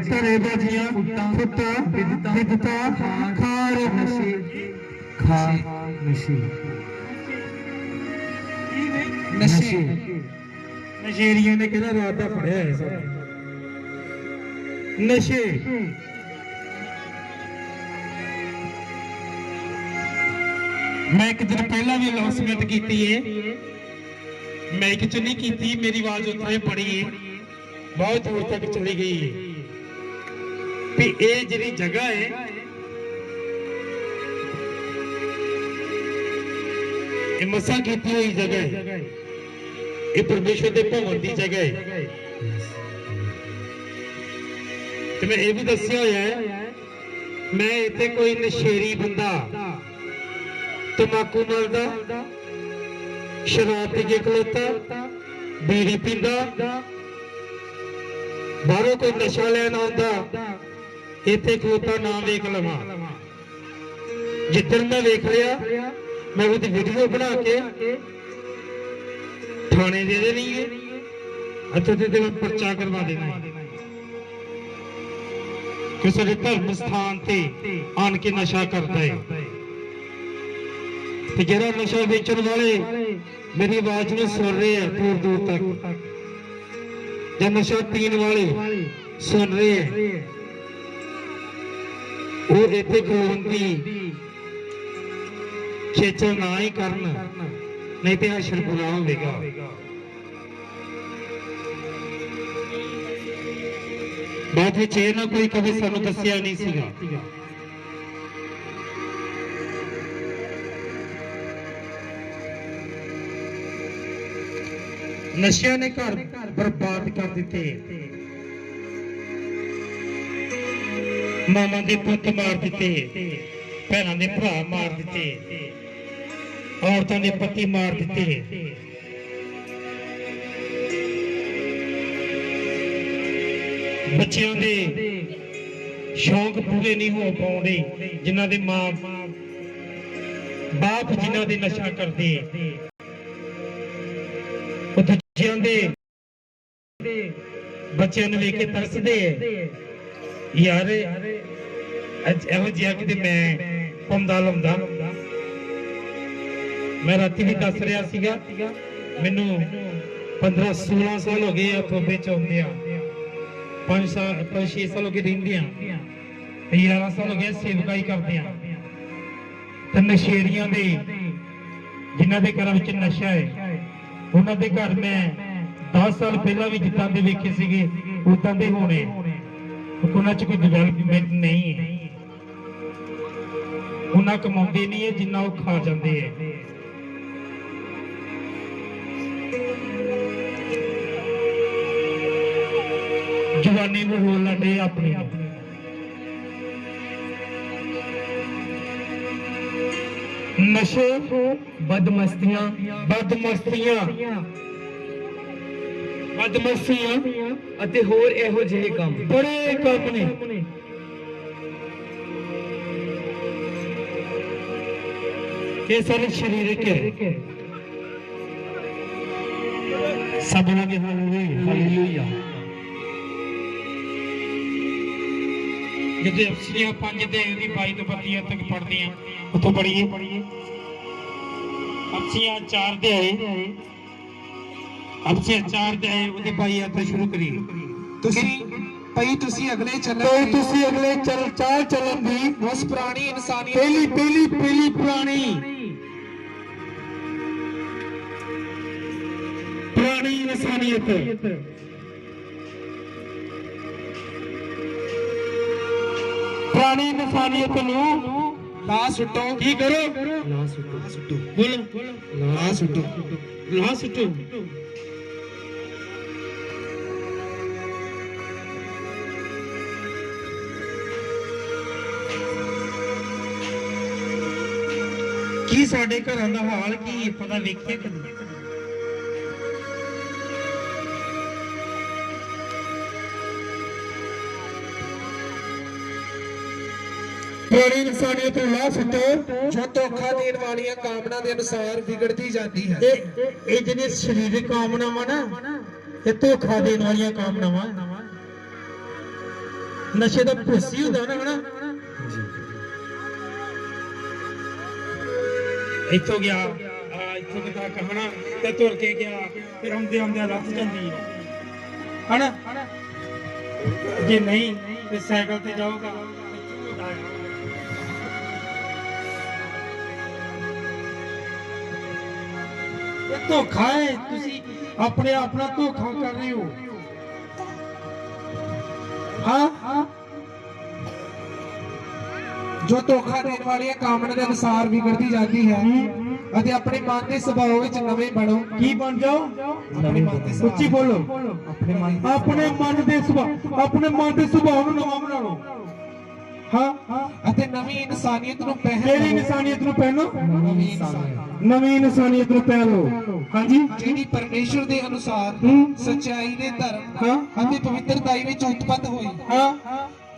[SPEAKER 1] ਧੜੇਬਾਜ਼ੀਆਂ, ਫੁੱਟਾਂ, ਬਿਦਤਾ, ਖਾਰ,
[SPEAKER 3] ਨਸ਼ੇ।
[SPEAKER 1] ਨਸ਼ੇਰੀਆਂ ਨੇ ਕਿਹੜਾ ਰਾਤ ਦਾ ਫੜਿਆ ਹੈ ਸਭ ਨਸ਼ੇ। ਮੈਂ ਇੱਕ ਦਿਨ ਪਹਿਲਾਂ ਵੀ ਅਨਾਉਂਸਮੈਂਟ ਕੀਤੀ ਹੈ, ਮਾਈਕ ਚ ਨਹੀਂ ਕੀਤੀ, ਮੇਰੀ ਆਵਾਜ਼ ਉੱਥੇ ਪੜੀ ਹੈ, ਬਹੁਤ ਦੂਰ ਤੱਕ ਚਲੀ ਗਈ ਹੈ ਵੀ ਇਹ ਜਿਹੜੀ ਜਗ੍ਹਾ ਹੈ ਇਹ ਮਸਾ ਕੀਤੀ ਹੋਈ ਜਗ੍ਹਾ ਹੈ, ਇਹ ਪਰਮੇਸ਼ਰ ਦੇ ਭਵਨ ਦੀ ਜਗ੍ਹਾ ਹੈ। ਤੇ ਮੈਂ ਇਹ ਵੀ ਦੱਸਿਆ ਹੋਇਆ ਹੈ मैं इतने कोई नशेरी बंदा तंबाकू मलदा शराब पी के खलोता बीड़ी पींदा बाहरों कोई नशा लैन आंदा इतने खलोता ना वेख लवां जिद्दन मैं वेख लिया मैं वो वीडियो बना के थाने दे देनी है अच्छा ते मैं पर्चा करवा देना किसी धर्म स्थान ते आन के नशा करता है ते जरा नशा बेचने वाले मेरी आवाज में सुन रहे हैं दूर दूर तक या नशा पीने वाले सुन रहे हैं वो इतने खलोन की खेचल ना ही करन नहीं तो हशर बुरा होगा बात विच ये ना कोई कभी सानू दसिया नहीं सीगा नशिया ने घर बर्बाद कर दिते मामा दे पुत मार दिते भैणों दे भरा मार दिते औरतों दे पति मार दिते बच्चों दे शौक पूरे नहीं हो पाउंदे जिन्हां दे मां बाप जिन्हां दे नशा करदे ਉਹ ਦੂਜਿਆਂ ਦੇ ਬੱਚਿਆਂ ਨੂੰ ਵੇਖ ਕੇ ਤਰਸਦੇ ਯਾਰ ਇਹੋ ਜਿਹਾ ਕਿਤੇ ਮੈਂ ਪੰਦਾ ਲਾਉਂਦਾ ਮੈਂ ਰਾਤੀ ਵੀ ਦੱਸ ਰਿਹਾ ਸੀਗਾ ਮੈਨੂੰ 15-16 ਸਾਲ ਹੋ ਗਏ ਆ ਤੋਬੇ ਚ ਆਉਂਦੇ ਆ 5 ਸਾਲ 6 ਸਾਲ ਹੋ ਗਏ ਰਹਿੰਦੇ ਆ 11 ਸਾਲ ਹੋ ਗਏ ਸੇਵਕਾਈ ਕਰਦੇ ਆ ਤੇ ਨਸ਼ੇੜੀਆਂ ਦੇ ਜਿਨ੍ਹਾਂ ਦੇ ਘਰਾਂ ਵਿੱਚ ਨਸ਼ਾ ਹੈ ਉਹਨਾਂ ਦੇ ਘਰ ਮੈਂ 10 ਸਾਲ ਪਹਿਲਾਂ ਵੀ ਜਿੱਦਾਂ ਦੇ ਵੇਖੇ ਸੀਗੇ ਉਦਾਂ ਦੇ ਹੋਣੇ ਉਹਨਾਂ 'ਚ ਕੋਈ ਡਿਵੈਲਪਮੈਂਟ ਨਹੀਂ ਹੈ ਉਹਨਾਂ ਕਮਾਉਂਦੇ ਨਹੀਂ ਹੈ ਜਿੰਨਾ ਉਹ ਖਾ ਜਾਂਦੇ ਹੈ ਜਵਾਨੀ ਨੂੰ ਰੋਲ ਲੈਂਦੇ ਆਪਣੀ नशे बदमस्तियां
[SPEAKER 3] ਅਤੇ ਹੋਰ ਇਹੋ ਜਿਹੇ ਕੰਮ
[SPEAKER 1] बड़े काम ने ये सारे शारीरिक है सब लोग हालेलुया जिथे अफसियां 5 ਦੇ 22 ਤੋਂ 32 ਤੱਕ ਪੜ੍ਹਦੀਆਂ ਉੱਥੋਂ ਪੜ੍ਹੀਏ ਅਫਸੀਆਂ 4 ਦੇ ਆਏ ਅਫਸੀਆਂ 4 ਦੇ ਆਏ ਉਹਦੇ ਭਾਈ ਆਪਾਂ ਸ਼ੁਰੂ ਕਰੀਏ
[SPEAKER 2] ਤੁਸੀਂ ਅਗਲੇ
[SPEAKER 1] ਚਾਲ ਚੱਲਣ ਦੀ
[SPEAKER 2] ਉਸ ਪੁਰਾਣੀ ਇਨਸਾਨੀਅਤ
[SPEAKER 1] ਪਹਿਲੀ ਪੁਰਾਣੀ ਇਨਸਾਨੀਅਤ ਪੁਰਾਣੀ ਇਨਸਾਨੀਅਤ ਨੂੰ
[SPEAKER 2] ਲਾ ਸੁੱਟੋ
[SPEAKER 1] ਕੀ ਕਰੋ
[SPEAKER 3] ਲਾ ਸੁੱਟੋ
[SPEAKER 1] ਬੋਲੋ
[SPEAKER 2] ਲਾ ਸੁੱਟੋ
[SPEAKER 1] ਲਾ ਸੁੱਟੋ ਕੀ ਸਾਡੇ ਘਰਾਂ ਦਾ ਹਾਲ ਕੀ ਪਤਾ ਵੇਖਿਆ ਕਦੇ ਪੁਰਾਣੀ ਇਨਸਾਨੀਅਤ ਨੂੰ ਲਾ ਸੁੱਟੋ
[SPEAKER 2] ਜੋ ਧੋਖਾ ਦੇਣ ਵਾਲੀਆਂ ਕਾਮਨਾ ਦੇ ਅਨੁਸਾਰ ਵਿਗੜਦੀ ਜਾਂਦੀ ਹੈ
[SPEAKER 1] ਇਹ ਜਿਹੜੀਆਂ ਸਰੀਰਕ ਕਾਮਨਾਵਾਂ ਨਾ ਇਹ ਧੋਖਾ ਦੇਣ ਵਾਲੀਆਂ ਕਾਮਨਾਵਾਂ ਨਸ਼ੇ ਦਾ ਭੁੱਸੀ ਹੁੰਦਾ ਨਾ ਹਨਾ ਇੱਥੋਂ ਗਿਆ ਇੱਥੋਂ ਕਿਤਾ ਕਹਣਾ ਤੇ ਤੁਰ ਕੇ ਗਿਆ ਫਿਰ ਆਉਂਦੇ ਲੱਥ ਜਾਂਦੀ ਹਨਾ ਜੇ ਨਹੀਂ ਤੇ ਸਾਈਕਲ ਤੇ ਜਾਊਗਾ ਧੋਖਾ ਹੈ ਤੁਸੀਂ ਆਪਣੇ ਆਪ ਨਾਲ ਧੋਖਾ ਕਰ ਰਹੇ ਹੋ ਹਾਂ
[SPEAKER 2] ਜੋ ਧੋਖਾ ਦੇਣ ਵਾਲੀਆਂ ਕਾਮਨਾ ਦੇ ਅਨੁਸਾਰ ਵਿਗੜਦੀ ਜਾਂਦੀ ਹੈ ਅਤੇ ਆਪਣੇ ਮਨ ਦੇ ਸੁਭਾਅ ਵਿੱਚ ਨਵੇਂ ਬਣੋ
[SPEAKER 1] ਕੀ ਬਣ ਜਾਓ
[SPEAKER 2] ਆਪਣੇ ਮਨ ਦੇ
[SPEAKER 1] ਉੱਚੀ ਬੋਲੋ
[SPEAKER 2] ਆਪਣੇ ਮਨ
[SPEAKER 1] ਆਪਣੇ ਮਨ ਦੇ ਸੁਭਾਅ ਨੂੰ ਨਵਾਂ ਬਣਾ ਲਓ
[SPEAKER 2] ਹਾਂ ਅਤੇ ਨਵੀਂ ਇਨਸਾਨੀਅਤ ਨੂੰ
[SPEAKER 1] ਕਿਹੜੀ
[SPEAKER 2] ਪਹਿਨ
[SPEAKER 1] ਇਨਸਾਨੀਅਤ ਨੂੰ ਪਹਿਨੋ?
[SPEAKER 2] ਨਵੀਂ ਇਨਸਾਨੀਅਤ
[SPEAKER 1] ਨਵੀਂ ਇਨਸਾਨੀਅਤ ਨੂੰ ਪਹਿਨ ਲਓ। ਹਾਂਜੀ
[SPEAKER 2] ਜਿਹੜੀ ਪਰਮੇਸ਼ਰ ਦੇ ਅਨੁਸਾਰ ਸੱਚਾਈ ਦੇ ਧਰਮ
[SPEAKER 1] ਹਾਂ
[SPEAKER 2] ਅਤੇ ਪਵਿੱਤਰਤਾਈ ਵਿੱਚ ਉਤਪੰਨ ਹੋਈ।
[SPEAKER 1] ਹਾਂ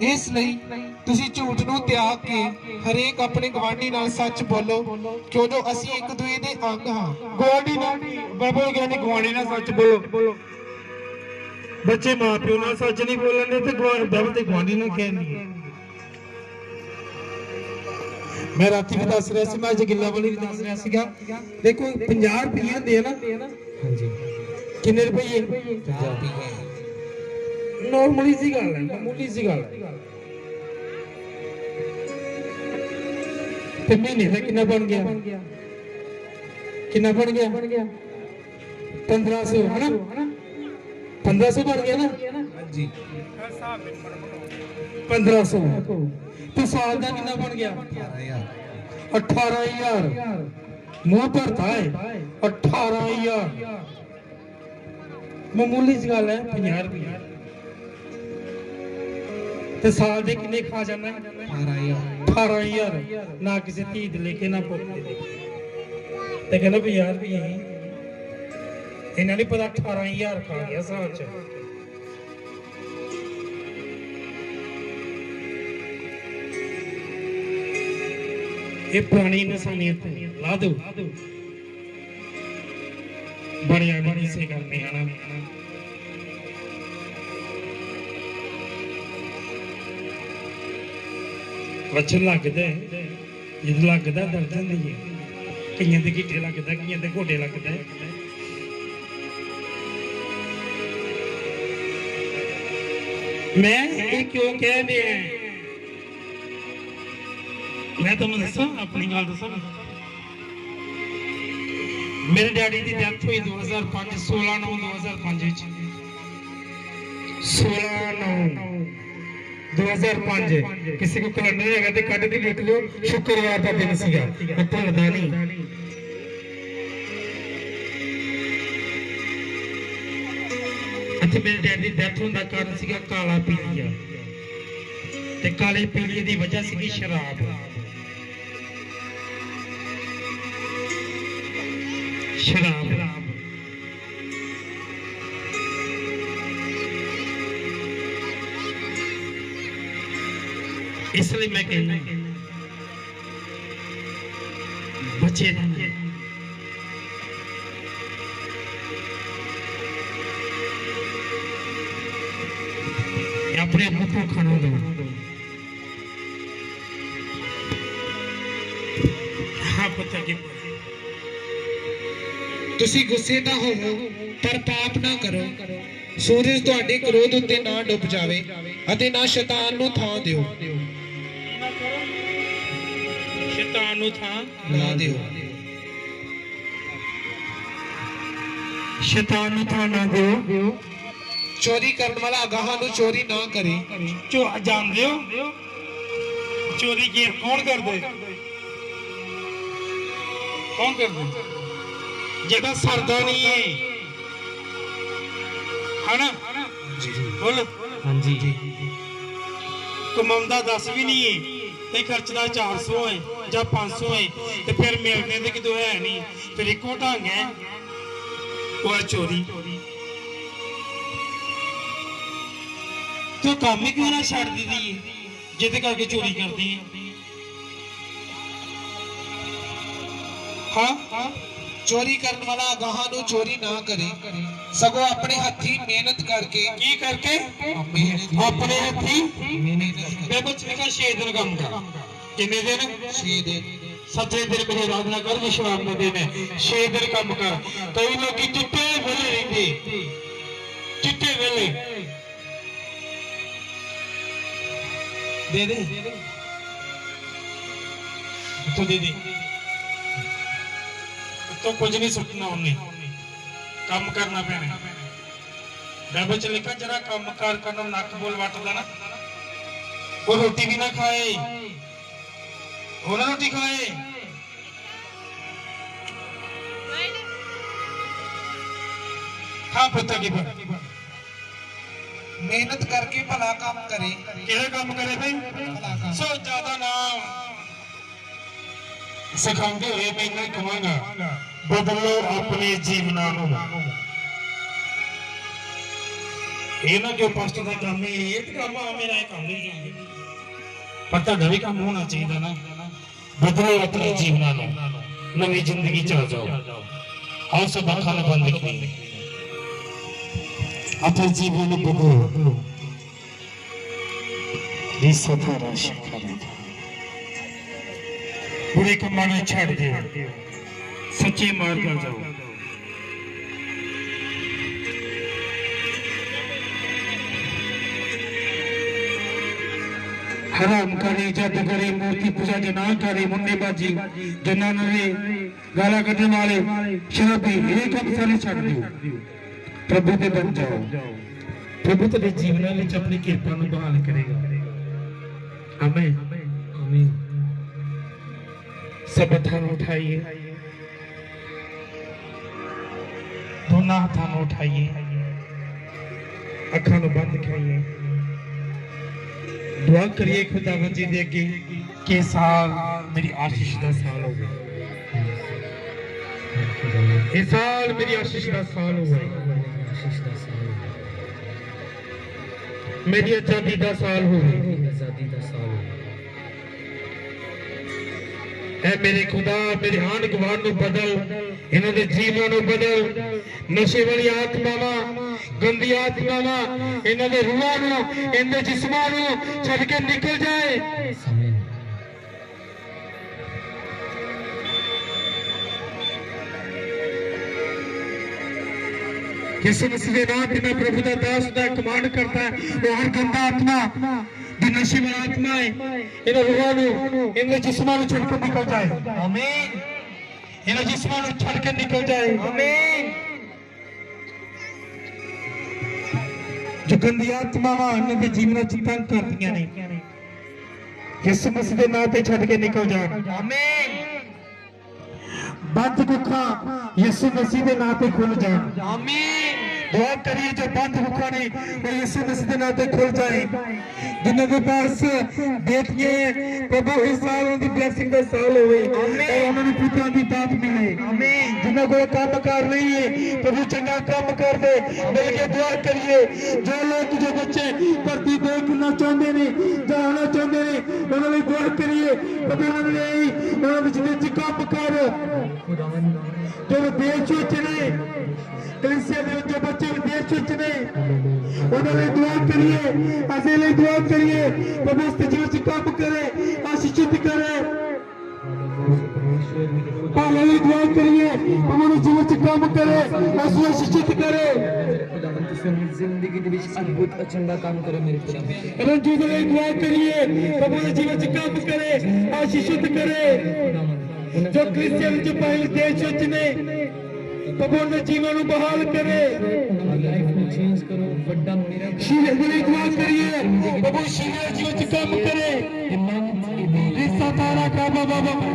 [SPEAKER 2] ਇਸ ਲਈ ਤੁਸੀਂ ਝੂਠ ਨੂੰ ਤਿਆਗ ਕੇ ਹਰੇਕ ਆਪਣੇ ਗਵਾਂਢੀ ਨਾਲ ਸੱਚ ਬੋਲੋ, ਕਿਉਂਕਿ ਅਸੀਂ ਇੱਕ ਦੂਜੇ ਦੇ ਅੰਗ ਹਾਂ।
[SPEAKER 1] ਗਵਾਂਢੀ ਨਾਲ ਬਾਬਾ ਜੀ ਕਹਿੰਦੇ ਗਵਾਂਢੀ ਨਾਲ ਸੱਚ ਬੋਲੋ। ਬੱਚੇ ਮਾਂ ਪਿਓ ਨਾਲ ਸੱਚ ਨਹੀਂ ਬੋਲਣਦੇ ਤੇ ਬਾਬਾ ਤੇ ਗਵਾਂਢੀ ਨਾਲ ਕਹਿੰਦੇ। ਮੈਂ ਰਾਤੀ ਵੀ ਦੱਸ ਰਿਹਾ ਸੀ, ਮੈਂ ਅੱਜ ਗਿੱਲਾ ਵਾਲੀ ਵੀ ਦੱਸ ਰਿਹਾ ਸੀਗਾ। ਦੇਖੋ 50 ਰੁਪਏ ਦੇ ਨਾ। ਹਾਂਜੀ ਕਿੰਨੇ ਰੁਪਏ? 50 ਰੁਪਏ। ਨੋਰਮਲੀ ਸੀ ਗੱਲ ਹੈ, ਮਾਮੂਲੀ ਸੀ ਗੱਲ ਹੈ। ਤੇ ਮਹੀਨੇ ਦਾ ਕਿੰਨਾ ਬਣ ਗਿਆ? ਕਿੰਨਾ ਬਣ ਗਿਆ? 1500 ਹੈ ਨਾ? 1500 ਬਣ ਗਿਆ ਨਾ? ਹਾਂਜੀ 1500 ਤੇ ਸਾਲ ਦਾ ਕਿੰਨਾ ਬਣ ਗਿਆ? 18000 ਮੂੰਹ ਭਰਤਾ ਹੈ 18000। ਮਾਮੂਲੀ ਜਿਹੀ ਗੱਲ ਹੈ 50 ਰੁਪਏ ਤੇ ਸਾਲ ਦੇ ਕਿੰਨੇ ਖਾ ਜਾਂਦਾ? 18000 ਨਾ ਕਿਸੇ ਧੀ ਦੇ ਲੈ ਕੇ ਨਾ ਪੁੱਤ ਦੇ ਲੈ ਕੇ। ਤੇ ਕਹਿੰਦਾ 50 ਰੁਪਏ ਇਹਨਾਂ ਨੇ ਪਤਾ 18000 ਖਾ ਗਿਆ ਸਾਲ ਚ। ਇਹ ਪੁਰਾਣੀ ਇਨਸਾਨੀਅਤ ਲਾ ਦੋ। ਬੜਿਆ ਬੜੀ ਸੇ ਕਰਦੇ ਹਨ। ਵਚਨ ਲੱਗਦਾ ਜਦ ਲੱਗਦਾ ਦਰਦ ਹੁੰਦੀ ਹੈ। ਕਈਆਂ ਦੇ ਗਿੱਟੇ ਲੱਗਦਾ, ਕਈਆਂ ਦੇ ਗੋਡੇ ਲੱਗਦਾ। ਮੈਂ ਇਹ ਕਿਉਂ ਕਹਿੰਦੇ ਆ? ਮੈਂ ਤੁਹਾਨੂੰ ਦੱਸਾਂ ਆਪਣੀ ਗੱਲ ਦੱਸਾਂ। ਮੇਰੇ ਡੈਡੀ ਦੀ ਡੈਥ ਹੋਈ 2005 16/9/2005 ਵਿੱਚ। 16/9/2005 ਕਿਸੇ ਕੋ ਕੈਲੰਡਰ ਹੈਗਾ ਤੇ ਕੱਢ ਕੇ ਲਿਖ ਲਿਓ। ਸ਼ੁੱਕਰਵਾਰ ਦਾ ਦਿਨ ਸੀਗਾ, ਮੈਂ ਭੁੱਲਦਾ ਨਹੀਂ। ਅਤੇ ਮੇਰੇ ਡੈਡੀ ਦੀ ਡੈਥ ਹੋਣ ਦਾ ਕਾਰਨ ਸੀਗਾ ਕਾਲਾ ਪੀਲੀਆ। ਤੇ ਕਾਲੇ ਪੀਲੀਏ ਦੀ ਵਜ੍ਹਾ ਸੀਗੀ ਸ਼ਰਾਬ। ਇਸ ਲਈ ਮੈਂ ਕਹਿੰਦਾ ਬੱਚੇ ਆਪਣੇ ਆਪ ਨੂੰ ਖਾਣਾ ਦਿਓ। ਹਾਂ ਪਤਾ ਕਿ
[SPEAKER 2] ਤੁਸੀਂ ਗੁੱਸੇ ਨਾ ਹੋਵੋ ਪਰ ਪਾਪ ਨਾ ਕਰੋ। ਸੂਰਜ ਤੁਹਾਡੇ ਕ੍ਰੋਧ ਉੱਤੇ ਨਾ ਡੁੱਬ ਜਾਵੇ ਅਤੇ ਨਾ ਸ਼ੈਤਾਨ ਨੂੰ ਥਾਂ ਦਿਓ।
[SPEAKER 1] ਸ਼ੈਤਾਨ ਨੂੰ ਥਾਂ
[SPEAKER 2] ਨਾ ਦਿਓ।
[SPEAKER 1] ਸ਼ੈਤਾਨ ਨੂੰ ਥਾਂ ਨਾ ਦਿਓ।
[SPEAKER 2] ਚੋਰੀ ਕਰਨ ਵਾਲਾ ਅਗਾਹਾਂ ਨੂੰ ਚੋਰੀ ਨਾ ਕਰੇ।
[SPEAKER 1] ਜਾਣਦੇ ਹੋ ਚੋਰੀ ਕੀ ਕੌਣ ਕਰਦੇ? ਕੌਣ ਕਰਦੇ? ਜਿਹੜਾ ਸਰਦਾ ਨਹੀਂ ਹੈ ਹਨਾ? ਬੋਲ। ਹਾਂਜੀ ਕਮਾਉਂਦਾ 10 ਵੀ ਨਹੀਂ ਹੈ ਤੇ ਖਰਚਦਾ 400 ਹੈ ਜਾਂ 500 ਹੈ ਤੇ ਫਿਰ ਮਿਲਦੇ ਤੇ ਕਿਦੋਂ ਹੈ ਨਹੀਂ। ਫਿਰ ਇੱਕੋ ਢੰਗ ਹੈ ਉਹ ਚੋਰੀ। ਤੂੰ ਕੰਮ ਹੀ ਕਿਉਂ ਨਾ ਛੱਡ ਦਿੱਤੀ ਹੈ ਜਿਹਦੇ ਕਰਕੇ ਚੋਰੀ ਕਰਦੀ ਹੈ? ਹਾਂ
[SPEAKER 2] ਚੋਰੀ ਕਰਨ ਵਾਲਾ ਅਗਾਹਾਂ ਨੂੰ ਚੋਰੀ ਨਾ ਕਰੇ, ਸਗੋਂ ਆਪਣੇ ਹੱਥੀਂ ਮਿਹਨਤ ਕਰਕੇ।
[SPEAKER 1] ਕੀ ਕਰਕੇ? ਆਪਣੇ ਹੱਥੀਂ ਮਿਹਨਤ। ਬੇਬਚ ਲਿਖਾ 6 ਦਿਨ ਕੰਮ ਕਰ। ਕਿੰਨੇ ਦਿਨ?
[SPEAKER 2] 6 ਦਿਨ।
[SPEAKER 1] ਸੱਚੇ ਦਿਨ ਮੇਰੇ ਆਰਾਧਨਾ ਕਰ, ਵਿਸ਼ਵਾਸ ਨਾ ਦੇਣਾ। 6 ਦਿਨ ਕੰਮ ਕਰ। ਕਈ ਲੋਕੀ ਚਿੱਟੇ ਵੇਲੇ ਰਹਿੰਦੇ, ਚਿੱਟੇ ਵੇਲੇ ਦੇ ਦੇ ਤੂੰ ਦੇ ਦੇ तो कुछ नहीं सुटना उन्हें काम करना पैना। बाइबल च लिखा जरा काम कार करना नक बोल वटदा ना वो रोटी भी ना खाए, वो ना रोटी खाए। हाँ पुत्र की
[SPEAKER 2] ਮਿਹਨਤ ਕਰਕੇ ਭਲਾ ਕੰਮ ਕਰੇ।
[SPEAKER 1] ਕਿਹੜਾ ਕੰਮ ਕਰੇ ਬਈ?
[SPEAKER 2] ਭਲਾ ਕੰਮ।
[SPEAKER 1] ਸੋ ਜ਼ਿਆਦਾ ਨਾਮ ਸਿਖਾਉਂਦੇ ਹੋਏ ਮੈਂ ਇਹਨਾਂ ਕਹਾਂਗਾ, ਬਦਲੋ ਆਪਣੇ ਜੀਵਨਾਂ ਨੂੰ। ਇਹ ਨਾ ਜੋ ਪਾਸਟਰ ਦਾ ਕੰਮ ਹੈ, ਇਹ ਤਾਂ ਕੰਮ ਆ, ਮੇਰਾ ਇਹ ਕੰਮ ਹੀ ਪਰ ਤੁਹਾਡਾ ਵੀ ਕੰਮ ਹੋਣਾ ਚਾਹੀਦਾ ਨਾ। ਬਦਲੋ ਆਪਣੇ ਜੀਵਨਾਂ ਨੂੰ, ਨਵੀਂ ਜ਼ਿੰਦਗੀ ਚ ਆ ਜਾਓ। ਆਓ ਸਭ ਅੱਖਾਂ ਨੂੰ ਬੰਦ ਕਰੀਏ, ਆਪਣੇ ਜੀਵਨ ਨੂੰ ਬਦਲੋ। ਇਸ ਸਥਾਰਾ ਸ਼ਿਖਾ बुरे कमां ਨੂੰ ਛੱਡ ਦਿਓ, ਸੱਚੇ ਮਾਰਗ ਤੇ ਜਾਓ। हराम करे, जादू करे, मूर्ति पूजा जना करे, मुन्नेबाजी, जनाना रे, गाला कटने वाले, शराबी, ये काम सारे छੱਡ ਦਿਓ। प्रभु ते बन जाओ। प्रभु तेरे जीवन में अपनी कृपा ਨੂੰ बहाल करेगा। आमीन आमीन। सब हथां ਨੂੰ उठाइए, दोनों हथां ਨੂੰ उठाइए, अखां ਨੂੰ बंद करिए, दुआ करिए खुदावंद जी दे अगे कि साल मेरी आशीष दा साल होवे। इस साल मेरी आशीष दा साल होवे, मेरी आजादी दा साल होवे। ऐ मेरे खुदा मेरे आंढ गुआंढ नूं बदल, इन्हां दे जीवन नूं बदल। नशे वाली आत्मावां, गंदी आत्मावां इन्हां दे रूहां नूं, इन्हां दे जिस्मां नूं छड्ड के निकल जाए। यीशु मसीह दे नाम ते मैं प्रभु दा दास दा कमांड करता है, वो हर गंदा आत्मा जो नशे वाला आत्मा है, इन्हां रूहां नूं, इन्हां जिस्मां नूं छड्ड के निकल जाए। आमीन। इन्हां जिस्मां नूं छड्ड के निकल जाए। आमीन। जो गंदी आत्मावां इन्हां दे जीवन च तंग करदियां ने, यीशु मसीह दे नाम ते छड्ड के निकल जाए। आमीन। बंद कुखा यीशु मसीह दे नाम ते खुल जाए। आमीन। दुआ करिए जो बंद कुखा ने वो यीशु मसीह दे नाम ते खुल जाए। जिन्हां के पास बेटियां हैं, प्रभु इस साल उनकी ब्लेसिंग का साल होवे और उन्होंने पुत्रों की दात मिले। आमीन। जिन्हां को काम कर नहीं है, प्रभु चंगा काम कर दे। मिलके दुआ करिए, जो लोग जो बच्चे धरती देखना चाहते ने, जाना चाहते ने, उन्होंने दुआ करिए, प्रभु उन्होंने काम कर। जो विदेश विच ने, कलीसिया दे जो बच्चे विदेश विच ने, उन्होंने दुआ करिए, असीं लई दुआ करिए, प्रभु इस जीवन च काम करे, आशीषित करे। पाले लई दुआ करिए, प्रभु ने जीवन च काम करे, आशीषित करे।
[SPEAKER 3] जिंदगी दे विच अद्भुत अचंभा काम करे मेरे खुदा।
[SPEAKER 1] रंजू लई दुआ करिए, प्रभु ने जीवन च काम करे, आशीषित करे। जो क्रिश्चियन जो पहले देश विच ने, प्रभु ने जीवन को बहाल करे,
[SPEAKER 3] लाइफ को चेंज करो। बड़ा मेरा
[SPEAKER 1] शीले के लिए दुआ करिए, प्रभु शीले जीवन च काम करे। रिश्ता तारा का बाबा बाबा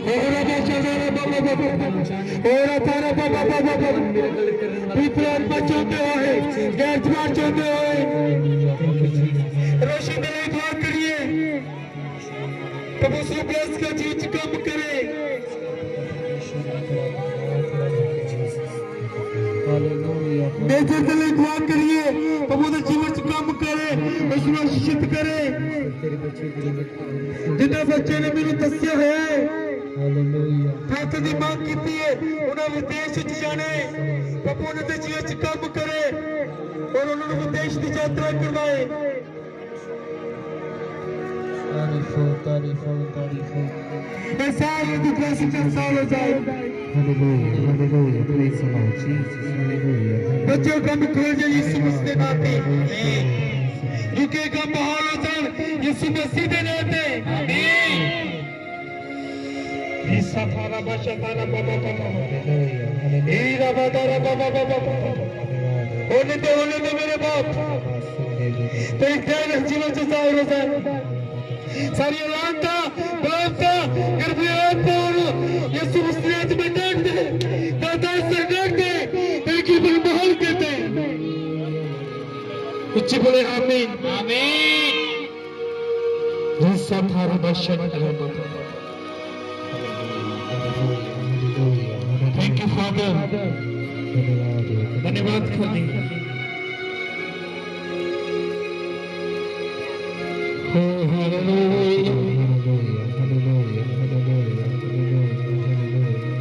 [SPEAKER 1] ओरा बेचारा बाबा बाबा ओरा तारा बाबा बाबा विपराध बचाते हुए, गैर जमात चाहते हुए रोशन के लिए दुआ करिए, प्रभु से ब्लेस का जीवन च काम करे। बेटे के लिए दुआ करिए, प्रभु ने जीवन च काम करे, उसको आशीषित करे। जिन्हें बच्चे ने मेनू दस्या है, प्रार्थना की मांग की है, उन्हें विदेश च जाने, प्रभु ने जीवन च काम करे और उन्होंने विदेश की यात्रा करवाए। साल की ब्लेसिंग का साल हो जाए। बच्चों कम खोल जाए यीशु मसीह के नाम पे, रुकेगा बहाल हो जाए यीशु मसीह के नाम पे। आमीन। ईसा थारा बशा थारा बाबा बाबा ईरा बादारा बाबा बाबा होने दे मेरे बाप, तो एक दिन जीवन से साल हो जाए। सारी लानता बापता गर्भियात और यीशु मसीह में डाक दे, दादा से डाक दे, ताकि वो बहाल करते। उच्च बोले आमीन आमीन। सब थारा बशा थैंक यू फादर, धन्यवाद खुदी। हो हालेलुया।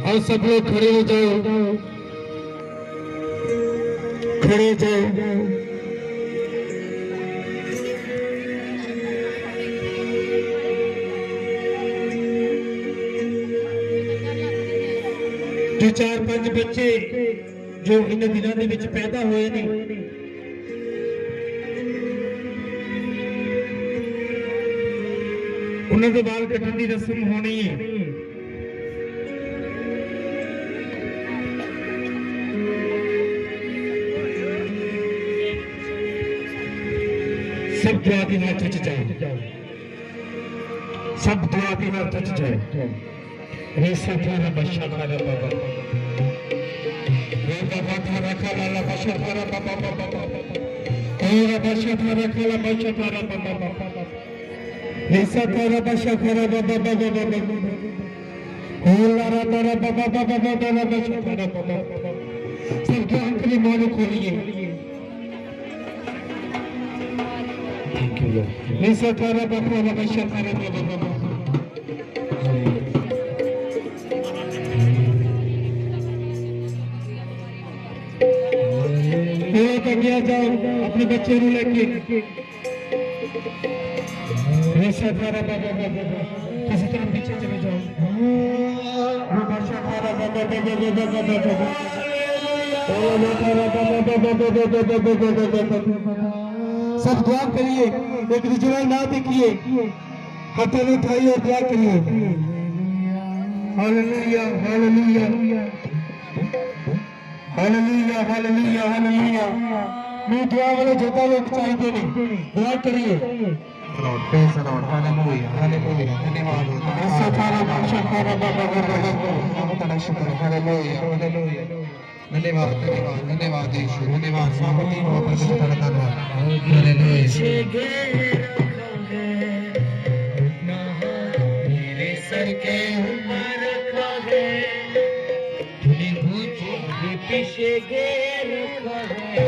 [SPEAKER 1] और सब लोग खड़े हो जाओ, खड़े हो जाओ। जो 4-5 बच्चे जो इन दिनों ਦੇ ਵਿੱਚ ਪੈਦਾ ਹੋਏ ਨੇ, ਉਹਨਾਂ ਦੇ ਵਾਲ ਕੱਟਣ ਦੀ ਰਸਮ ਹੋਣੀ ਹੈ। सब दुआ के हाथ टच जाए, सब दुआ के हाथ टच जाए। रेसा थारा बशा थारा बाबा, रे बाबा थारा खाला बशा थारा बाबा बाबा, ओरा बशा थारा खाला बशा थारा बाबा बाबा, रेसा थारा बशा थारा बाबा बाबा बाबा, ओला रा थारा बाबा बाबा बाबा बशा थारा बाबा बाबा। सब दुआ के मानो खोलिए। रेसा थारा बाबा बाबा बशा थारा बाबा बाबा। क्या जाओ अपने बच्चे को लेके। रेसा थारा बाबा बाबा, किसी तरह पीछे चले जाओ। रेसा थारा बाबा बाबा बाबा बाबा, ओला थारा बाबा बाबा बाबा बाबा। सब दुआ करिए, एक दूसरे ना देखिए, हाथों में उठाइए और दुआ करिए। Hallelujah hallelujah hallelujah hallelujah hallelujah. मैं दुआ वाले जोता लोग चाहिए नहीं, दुआ करिए। हालेलुया हालेलुया, धन्यवाद। ऐसा थारा बादशाह थारा बाबा बाबा तेरा शुक्र। हालेलुया हालेलुया, धन्यवाद धन्यवाद धन्यवाद यीशु, धन्यवाद। स्वागत हो प्रभु तेरा धन्यवाद। हालेलुया। मेरे सर के ऊपर रखा है, पीछे घेर रखा है,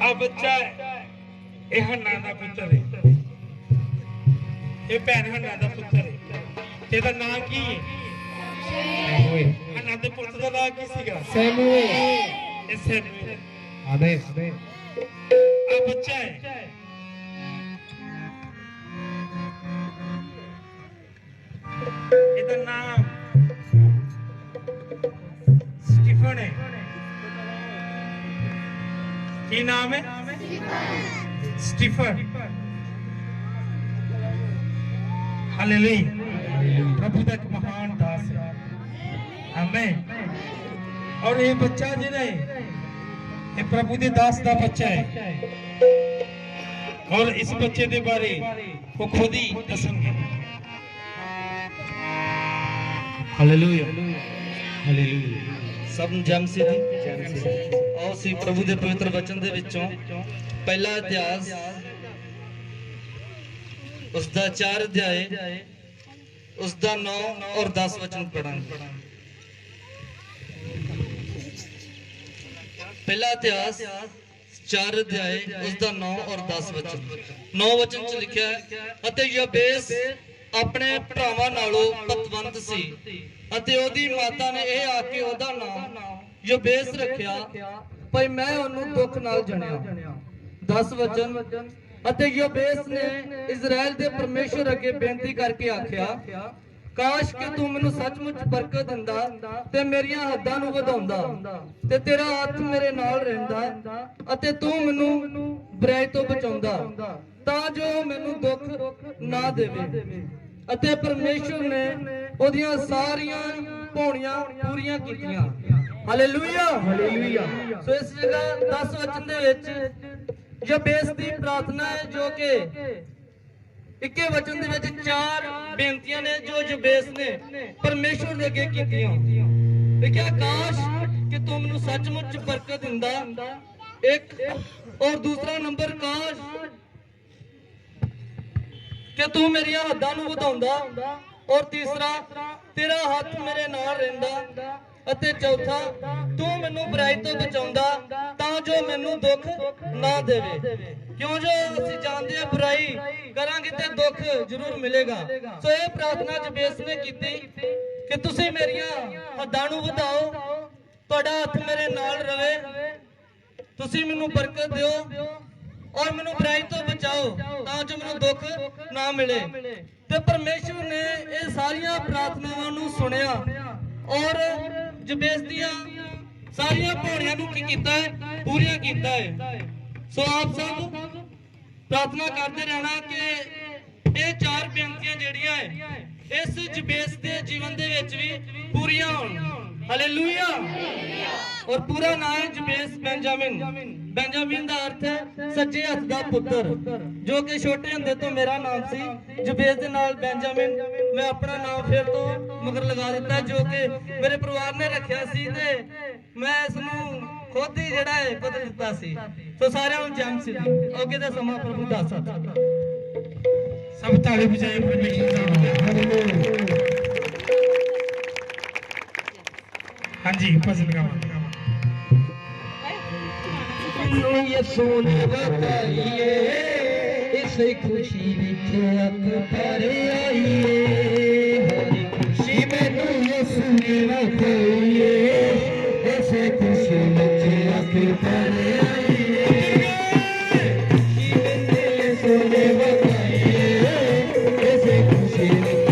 [SPEAKER 1] ਆ ਬੱਚਾ ਇਹ ਹੰਨਾ ਦਾ ਪੁੱਤਰ ਹੈ, ਇਹ ਭੈਣ ਹੰਨਾ ਦਾ ਪੁੱਤਰ ਹੈ। ਇਹਦਾ ਨਾਂ ਕੀ ਹੈ? ਹੰਨਾ ਦੇ ਪੁੱਤ ਦਾ ਨਾਂ ਕੀ ਸੀਗਾ?
[SPEAKER 2] ਸੈਮੂਅਲ।
[SPEAKER 1] ਇਹ ਸੈਮੂਅਲ
[SPEAKER 2] ਆਦੇ
[SPEAKER 1] ਆ ਬੱਚਾ ਹੈ। ਇਹਦਾ ਨਾਮ ਸਟੀਫਨ ਹੈ। ਕੀ ਨਾਮ ਹੈ? ਸਟੀਫਨ। ਹਾਲੇਲੂਇਆ। ਪ੍ਰਭੂ ਦਾ ਇੱਕ ਮਹਾਨ ਦਾਸ ਹੈ। ਆਮੀਨ। और ये बच्चा जिन्हें ये प्रभु के दास का बच्चा है और इस बच्चे के बारे वो खुद ही दसेंगे। Hallelujah hallelujah.
[SPEAKER 4] सब जम से आओ सी प्रभु के पवित्र वचन दे विचों पहला इतिहास उसका 4 अध्याय उसका 9 और 10 वचन पढ़ांगे। पहला इतिहास 4 अध्याय उसका 9 और 10 वचन 9 वचन च लिखा है अते याबेस अपने भरावां नालों पतवंत सी अते ओदी माता ने यह आके ओदा नाम याबेस रखिया भाई मैं ओनू दुख नाल जणिया। 10 वचन अते याबेस ने इजराइल दे परमेश्वर अगे बेनती करके आखिया काश कि तू मैनू सचमुच बरकत दिंदा ते मेरियां हद्दां नू वधाउंदा ते तेरा हत्थ मेरे नाल रहिंदा अते तू मैनू बुराई तो बचाउंदा तां जो मैनू दुख ना देवे। अते परमेश्वर ने ओदियां सारियां पौड़ियां पूरीयां कीतियां। Hallelujah hallelujah. सो इस जगह 10 वचन दे विच याबेस दी प्रार्थना है जो कि इक्के वचन दे विच 4 बेनतियां ने जो याबेस ने परमेश्वर दे अगे कीतियां। लिखिया काश कि तू मैनू सचमुच बरकत दिंदा एक और दूसरा नंबर काश कि तू मेरी हद्दां नू वधाउंदा और तीसरा तेरा हत्थ मेरे नाल रहिंदा अते चौथा तू मैनू बुराई तो बचाउंदा तां जो मैनू दुख ना देवे। क्यों जो असीं जानदे हां बुराई करांगे ते दुख जरूर मिलेगा। सो ये प्रार्थना याबेस ने कीती कि तुसीं मेरियां हद्दां नू वधाओ तुहाडा हत्थ मेरे नाल रवे तुसीं मैनू बरकत दिओ और मैनू बुराई तो बचाओ तां जो मैनू दुख ना मिले। ते परमेश्वर ने ये सारियां प्रार्थनावां नू सुनिया और याबेस दियां सारियां पौड़ियां नू की कीता है पूरियां कीता है। सो आप सब प्रार्थना करते रहना कि ये 4 बेनतियां जेड़ियां है इस याबेस दे जीवन दे विच भी पूरियां होण। हालेलुया। और पूरा नाम है याबेस बेंजामिन। बेंजामिन का अर्थ है सज्जे हथ का पुत्र जो कि छोटे हुंदे तो मेरा नाम सी याबेस दे नाल बेंजामिन मैं अपना नाम फिर तो मगर लगा दिता जो कि मेरे परिवार ने रखिया सी ते मैं इसनू खुद ही जेड़ा है बदल दिता सी। तो सारे नूं जम सी ओके दा समा प्रभु दा साथ
[SPEAKER 1] सब ताली बजाए परमेश्वर का। हालेलुया। हाँ जी भजन गावा।
[SPEAKER 4] ये सोने बताइए इस खुशी विच अकबर आइए हर खुशी मैनू ये सोने बताइए इस खुशी विच अकबर आइए ये सोने बताइए इस खुशी विच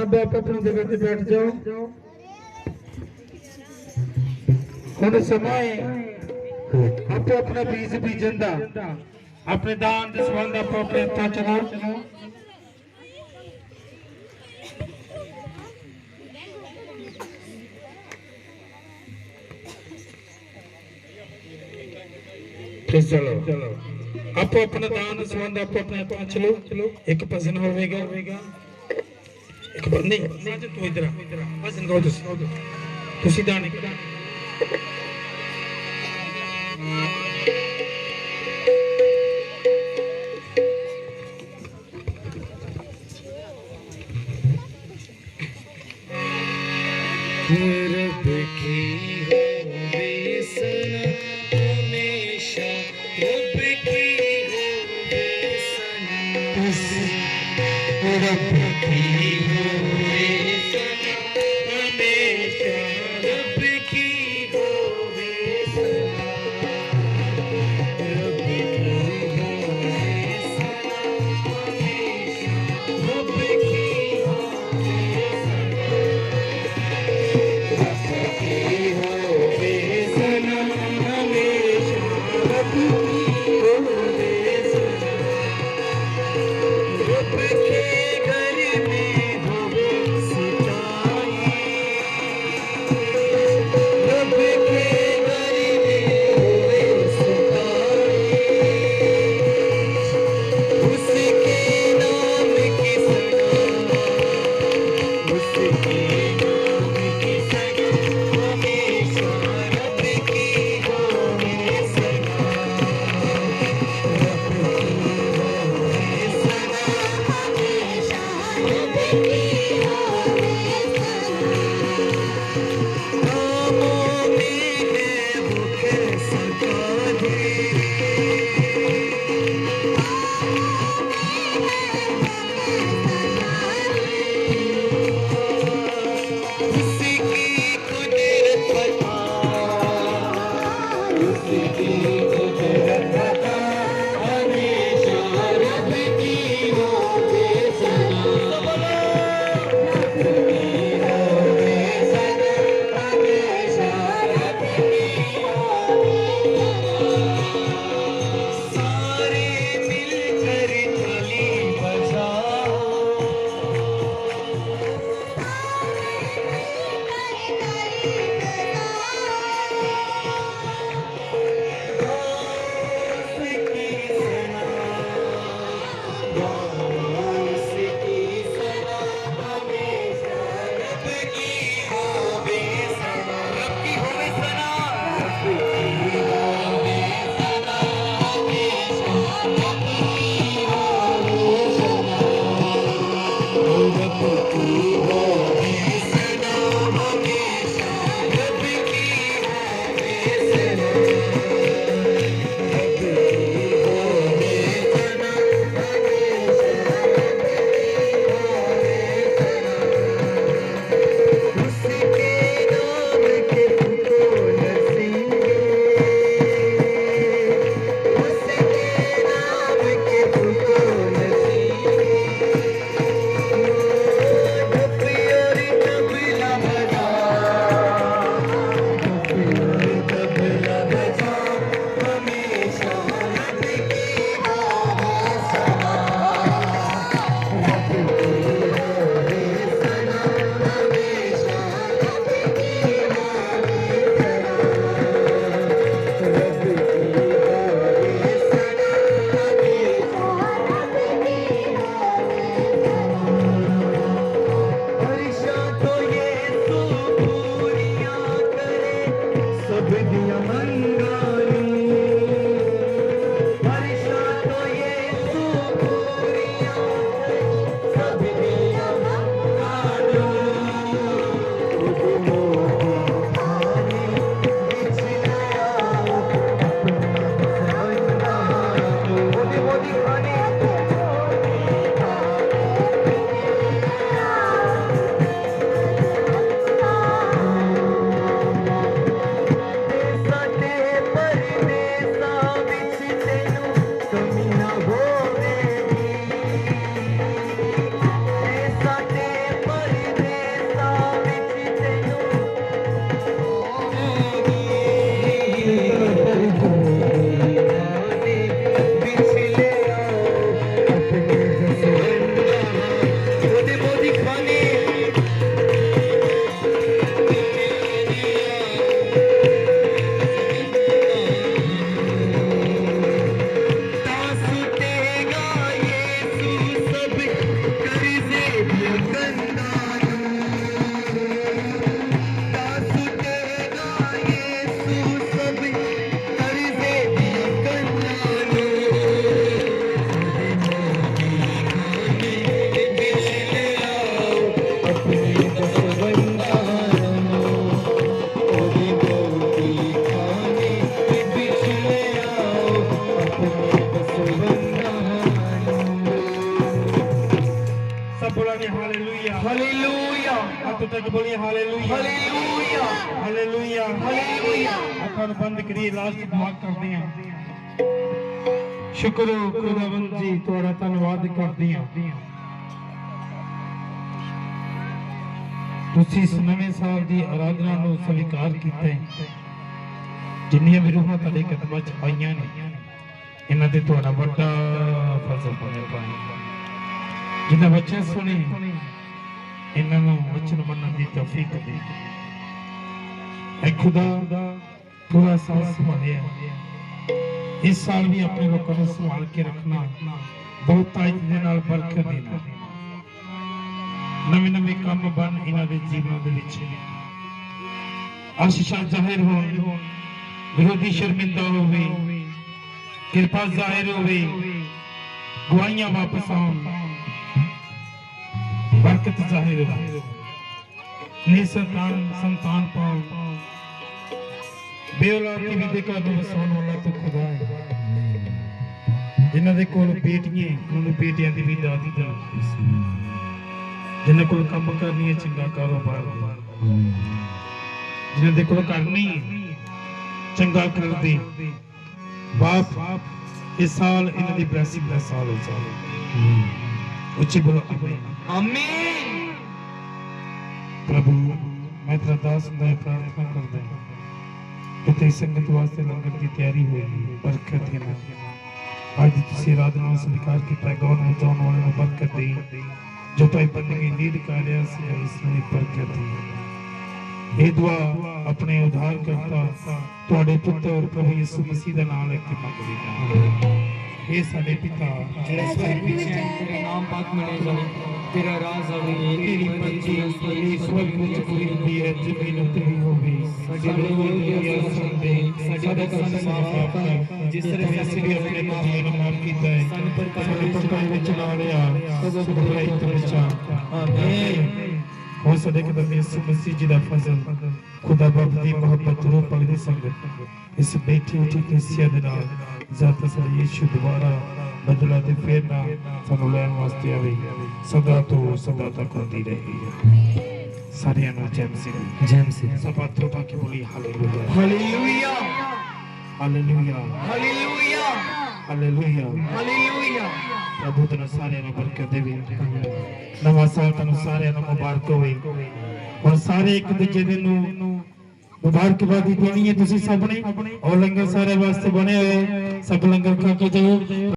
[SPEAKER 1] सब आप अपनी जगह पे बैठ जाओ। ਹੁਣ ਸਮਾਂ ਆਪੋ ਆਪਣਾ ਬੀਜ ਬੀਜਣ ਦਾ, ਆਪਣੇ ਦਾਨ ਦੇ ਸੰਬੰਧ ਆਪੋ ਆਪਣੇ ਹੱਥਾਂ ਚਲਾਓ। फिर चलो आपो अपना दान संबंध आपो अपने हत्थां चलो। एक भजन होवेगा, एक नहीं तू इधर भजन गाओ तुसी दान
[SPEAKER 2] रब की होवे सना हमेशा, रब की होवे सना, रब की होवे सना हमेशा, रब की होवे सना, रब की होवे सना हमेशा, रब की होवे
[SPEAKER 1] तक बोलिए हालेलुया हालेलुया हालेलुया हालेलुया। अखां नूं बंद करिए, लास्ट दुआ करदे हां। शुक्र हो खुदावंद जी, तुहाड़ा धन्नवाद करदे हां। तुसीं इस नवें साल दी आराधना नूं स्वीकार कीता है। जिन्नियां भी रूहां तुहाडे कदमां च आईयां ने, इन्हां ते तुहाड़ा वड्डा फजल बने पाए। जिन्हां बच्चे सुने इन्होंने वचन मनन की तौफीक दे। ऐ खुदा पूरा साल संभालिया, इस साल भी अपने लोगों को संभाल के रखना, बहुत ताज दे नाल बरकत देना, नवे नवे काम बन इन्हां दे जीवन दे विच, आशीषां जाहिर होण, विरोधी शर्मिंदा होवे, कृपा जाहिर होवे, गवाहियां वापस आउण, बरकत जाहिर हो, निसंतान संतान पाओ, बेऔलाद की विधि का वसाउण वाला तो खुदा है। जिन्हां दे कोल बेटियां, उन्हां बेटियां दी भी दाद दी, जिन्हां कोल काम करनी है चंगा कारोबार, जिन्हां दे कोल घर नहीं चंगा कर दे। बाप इस साल इन्हां दी ब्लेसिंग दा साल हो जाए। उच्ची बोलो आमीन आमीन। प्रभु मैं तेरा दास हुंदा प्रार्थना करदा हां कि तेरी संगत वास्ते लंगर की तैयारी होई, बरकत देना। आज तुसीं आराधना नूं स्वीकार कीता, गौर बचाउण वाले नूं बरकत दे, जो भाई बंदगी लीड कर रहा सी इसमें बरकत दे। ये दुआ अपने उद्धारकर्ता तुहाडे पुत्र प्रभु यीशु मसीह दा नाम लेके मंगदी हां। हे साडे पिता
[SPEAKER 3] जेड़ा स्वर्ग विच है, तेरा नाम पाक मने जावे, तेरा राज आवे, तेरी मर्जी स्वर्ग विच पूरी हुंदी है, जमीन उत्ते भी होवे। साडे रोज़ संदे साडा कर्म माफ कर, जिस तरह असीं भी अपने भाइयों नूं माफ कीता है, साडे पर विच ना लिया, सदा बुराई तो बचा। ਆਮੀਨ ਹੋ ਸਾਡੇ ਕਦਮ ਯਿਸੂ ਮਸੀਹ ਜੀ ਦਾ ਫਜ਼ਲ ਖੁਦਾ ਬਾਪ ਦੀ ਮੁਹੱਬਤ ਰੂਹ ਪਾਕ ਦੀ ਸੰਗਤ ਇਸ ਬੈਠੀ ਉੱਠੀ ਕਲੀਸਿਆ ਦੇ ਨਾਲ ਜ਼ਾਤ ਅਸਲ ਯਿਸੂ ਦੁਬਾਰਾ ਬਦਲਾ ਤੇ ਫੇਰ ਨਾ ਸਾਨੂੰ ਲੈਣ ਵਾਸਤੇ ਆਵੇ ਸਦਾ ਤੋਂ ਸਦਾ ਤੱਕ ਹੁੰਦੀ ਰਹੇਗੀ ਸਾਰਿਆਂ ਨੂੰ ਜੈ ਮਸੀਹ ਸਭ ਹੱਥ ਉਠਾ ਕੇ ਬੋਲੀ hallelujah
[SPEAKER 4] hallelujah
[SPEAKER 3] hallelujah
[SPEAKER 4] hallelujah
[SPEAKER 3] hallelujah
[SPEAKER 4] hallelujah
[SPEAKER 3] ਪ੍ਰਭੂ ਤੁਹਾਨੂੰ ਸਾਰਿਆਂ ਨੂੰ ਬਰਕਤ ਦੇਵੇ ਨਵਾਂ ਸਾਲ ਤੁਹਾਨੂੰ ਸਾਰਿਆਂ ਨੂੰ ਮੁਬਾਰਕ ਹੋਵੇ ਔਰ ਸਾਰੇ ਇੱਕ ਦੂਜੇ ਦੇ ਨੂੰ ਮੁਬਾਰਕਬਾਦੀ ਦੇਣੀ ਹੈ ਤੁਸੀਂ ਸਭ ਨੇ ਔਰ ਲੰਗਰ ਸਾਰੇ ਵਾਸਤੇ ਬਣੇ ਹੋਏ ਸਭ ਲੰਗਰ ਖਾ ਕੇ ਜਾਓ।